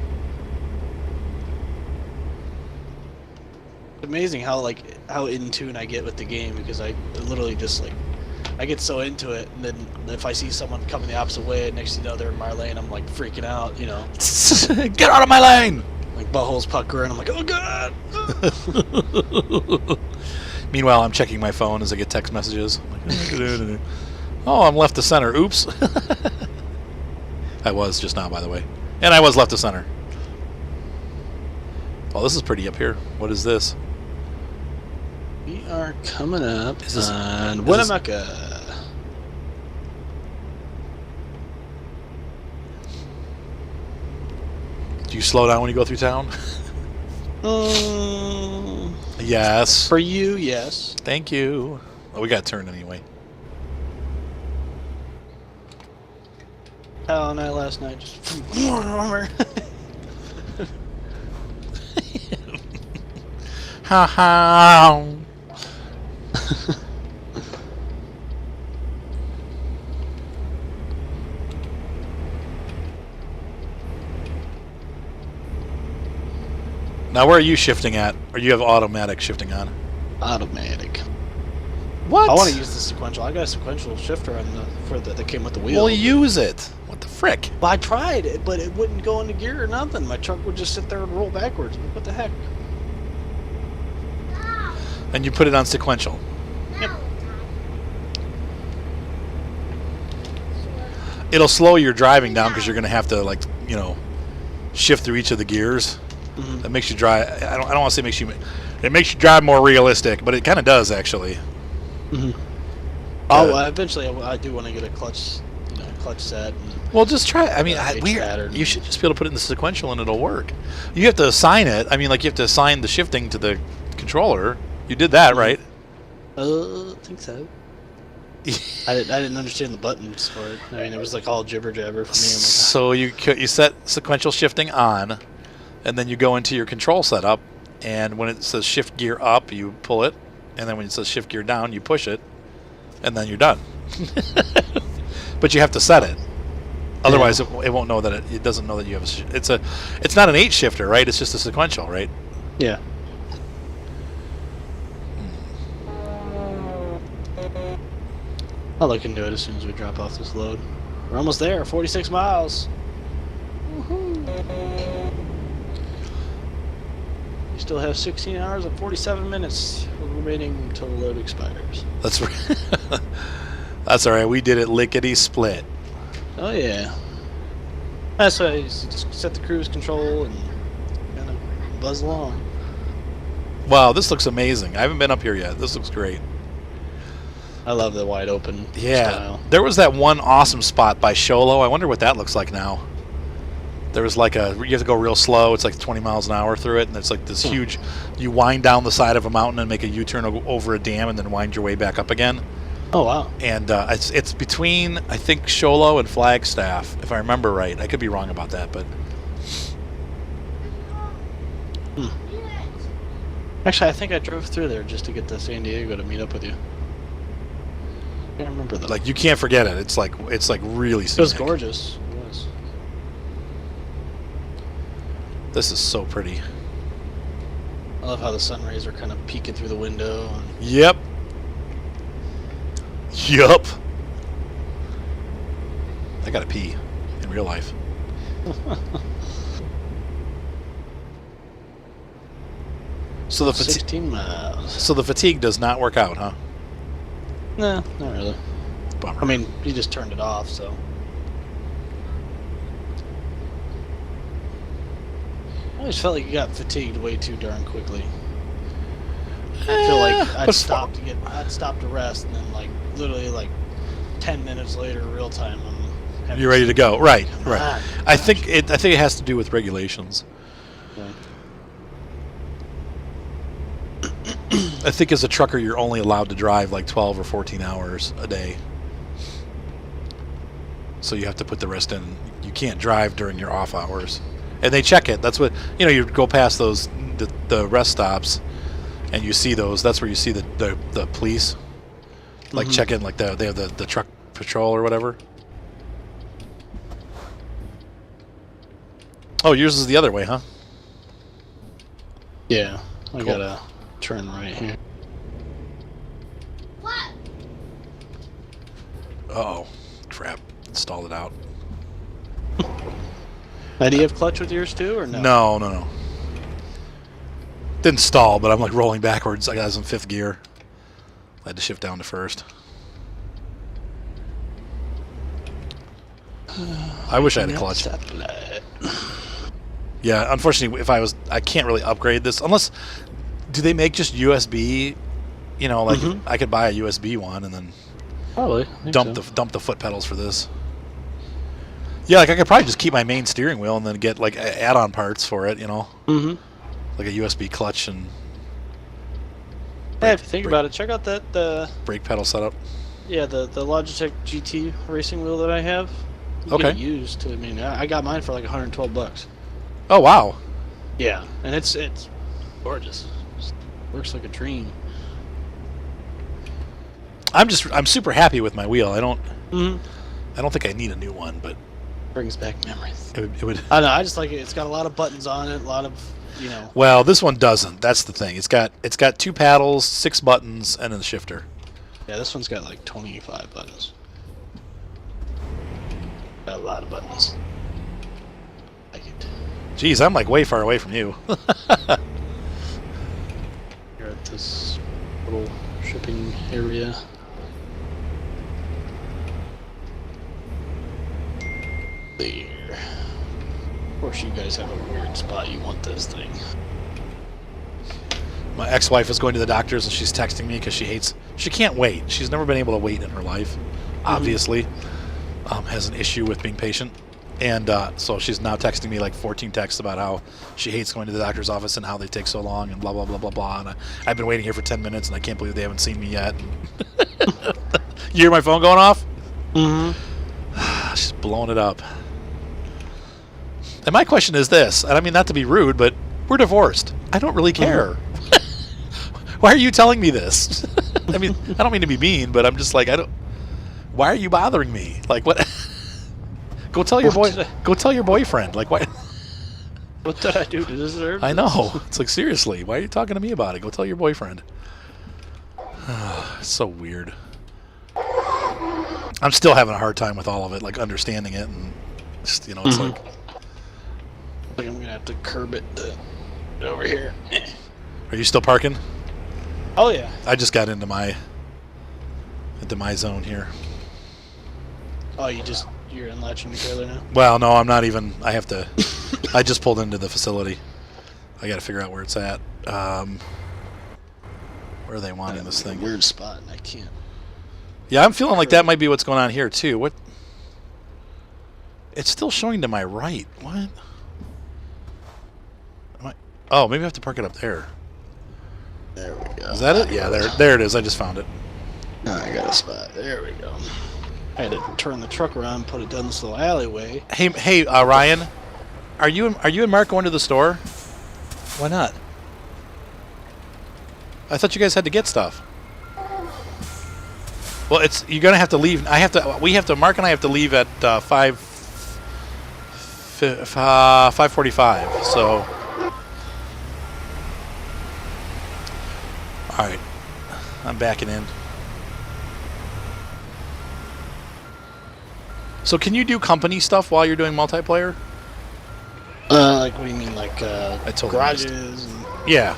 It's amazing how in tune I get with the game because I literally just I get so into it, and then if I see someone coming the opposite way, next thing you know they're in my lane, I'm like freaking out, Get out of my lane! like buttholes puckering. I'm like, oh god. Meanwhile, I'm checking my phone as I get text messages. Oh, I'm left to center. Oops. I was just now, by the way. And I was left to center. Oh, this is pretty up here. What is this? We are coming up Is this- on is this- Winnemucca. Do you slow down when you go through town? Yes. For you, yes. Thank you. Oh, we got turned anyway. Kyle and I last night just Ha ha. Now, where are you shifting at? Or you have automatic shifting on? Automatic. What? I want to use the sequential. I got a sequential shifter on that came with the wheel. Well, use it. What the frick? Well, I tried it, but it wouldn't go into gear or nothing. My truck would just sit there and roll backwards. What the heck? And you put it on sequential. Yep. It'll slow your driving down because you're going to have to, like, you know, shift through each of the gears. Mm-hmm. That makes you drive. I don't want to say makes you. It makes you drive more realistic, but it kind of does actually. Mm-hmm. Oh, eventually I do want to get a clutch, clutch set. And Well, just try. I mean, pattern. you should just be able to put it in the sequential and it'll work. You have to assign it. I mean, like you have to assign the shifting to the controller. You did that, right? I think so. I didn't understand the buttons for it. I mean, it was like all jibber jabber for me. So you set sequential shifting on, and then you go into your control setup, and when it says shift gear up, you pull it, and then when it says shift gear down, you push it, and then you're done. But you have to set it. Otherwise, it won't know that it doesn't know that you have it's not an 8 shifter, right? It's just a sequential, right? Yeah. I'll look into it as soon as we drop off this load. We're almost there, 46 miles. Woohoo! We still have 16 hours and 47 minutes remaining until the load expires. That's right. That's all right. We did it lickety split. Oh yeah. That's why I set the cruise control and kind of buzz along. Wow, this looks amazing. I haven't been up here yet. This looks great. I love the wide open style. There was that one awesome spot by Sholo. I wonder what that looks like now. There was like you have to go real slow. It's like 20 miles an hour through it, and it's like this huge. You wind down the side of a mountain and make a U-turn over a dam, and then wind your way back up again. Oh wow! And it's between I think Sholo and Flagstaff, if I remember right. I could be wrong about that, but Actually, I think I drove through there just to get to San Diego to meet up with you. I can't remember though. like you can't forget it. It's like really. It was scenic. gorgeous. It was. This is so pretty. I love how the sun rays are kind of peeking through the window. And Yep. Yup. I gotta pee in real life. So the 16 miles. So the fatigue does not work out, huh? No, not really. Bummer. I mean, you just turned it off, so. I always felt like you got fatigued way too darn quickly. I feel like I'd stop to rest, and then like literally like 10 minutes later, real time, You're ready to go. Right. Ah, I think it has to do with regulations. yeah. I think as a trucker, you're only allowed to drive like 12 or 14 hours a day. So you have to put the rest in. You can't drive during your off hours. And they check it. That's what, you go past those, the rest stops, and you see those. That's where you see the police, like check in, like they have the truck patrol or whatever. Oh, yours is the other way, huh? Yeah, I Cool. gotta turn right here. What? Uh-oh. Crap. Stalled it out. Now, do you have clutch with yours too, or no? No. Didn't stall, but I'm like rolling backwards. I was in 5th gear. I had to shift down to 1st. I wish I had a clutch. Yeah, unfortunately, I can't really upgrade this unless. Do they make just USB? I could buy a USB one and then Probably. dump the foot pedals for this. Yeah, like I could probably just keep my main steering wheel and then get like add-on parts for it. Mm-hmm. Like a USB clutch and Hey, if you think about it, check out the brake pedal setup. the Logitech GT racing wheel that I have. You Okay. Get it used. I mean, I got mine for like $112. Oh wow. Yeah, and it's gorgeous. Just works like a dream. I'm super happy with my wheel. I don't Mm-hmm. think I need a new one, but Brings back memories. it would I know. I just like it. It's got a lot of buttons on it. A lot of Well, this one doesn't. That's the thing. It's got 2 paddles, 6 buttons, and a shifter. Yeah, this one's got like 25 buttons. Got a lot of buttons. Like it. Jeez, I'm like way far away from you. You're at this little shipping area. There. Of course, you guys have a weird spot you want this thing. My ex-wife is going to the doctor's and she's texting me because she can't wait. She's never been able to wait in her life, obviously. Has an issue with being patient. And so she's now texting me like 14 texts about how she hates going to the doctor's office and how they take so long and blah, blah, blah, blah, blah. And I've been waiting here for 10 minutes and I can't believe they haven't seen me yet. You hear my phone going off? Mm-hmm. She's blowing it up. And my question is this, and I mean not to be rude, but we're divorced. I don't really care. Why are you telling me this? I mean, I don't mean to be mean, but I'm just like, why are you bothering me? Like, what? Go tell your Go tell your boyfriend. Like, why? What did I do to deserve I this? know. It's like, seriously, why are you talking to me about it? Go tell your boyfriend. It's so weird. I'm still having a hard time with all of it, like understanding it, and just, it's like. I think I'm gonna have to curb it over here. Are you still parking? Oh yeah. I just got into my zone here. Oh, you're unlatching the trailer now? Well, no, I'm not even. I have to. I just pulled into the facility. I got to figure out where it's at. Where are they wanting this thing? Weird spot, and I can't. Yeah, I'm feeling like that might be what's going on here too. What? It's still showing to my right. What? Oh, maybe I have to park it up there. There we go. Is that it? Yeah, there it is. I just found it. I got a spot. There we go. I had to turn the truck around and put it down this little alleyway. Hey, Ryan, are you and Mark going to the store? Why not? I thought you guys had to get stuff. Well, you're gonna have to leave. Mark and I have to leave at 5:45. So, all right, I'm backing in. So can you do company stuff while you're doing multiplayer? Like what do you mean, like totally garages? And, Yeah.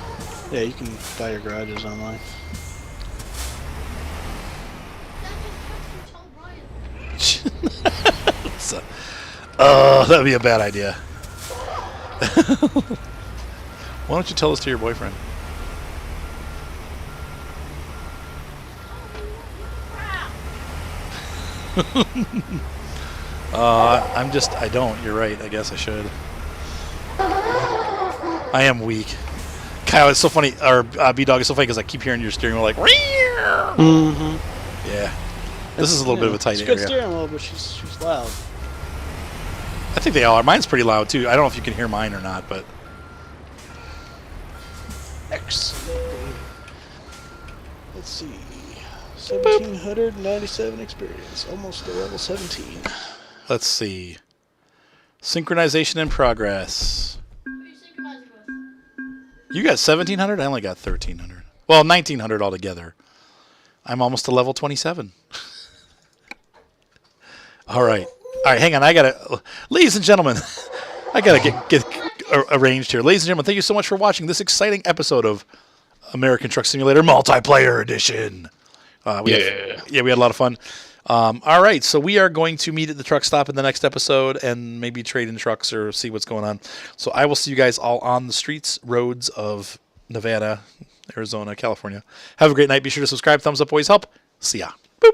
yeah, you can buy your garages online. That'd be a bad idea. Why don't you tell this to your boyfriend? I don't. You're right. I guess I should. I am weak. Kyle, it's so funny. Or Beedog, it's so funny because I keep hearing your steering wheel like. Mm-hmm. Yeah. This is a little bit of a tight it's area. good steering wheel, but she's loud. I think they all are. Mine's pretty loud too. I don't know if you can hear mine or not, but. Excellent. Let's see. 1,797 experience. Almost to level 17. Let's see. Synchronization in progress. You got 1,700? I only got 1,300. Well, 1,900 altogether. I'm almost to level 27. All right. All right, hang on. Ladies and gentlemen, I got to get arranged here. Ladies and gentlemen, thank you so much for watching this exciting episode of American Truck Simulator Multiplayer Edition. We had a lot of fun. All right, so we are going to meet at the truck stop in the next episode and maybe trade in trucks or see what's going on. So I will see you guys all on the streets, roads of Nevada, Arizona, California. Have a great night. Be sure to subscribe. Thumbs up always help. See ya. Boop.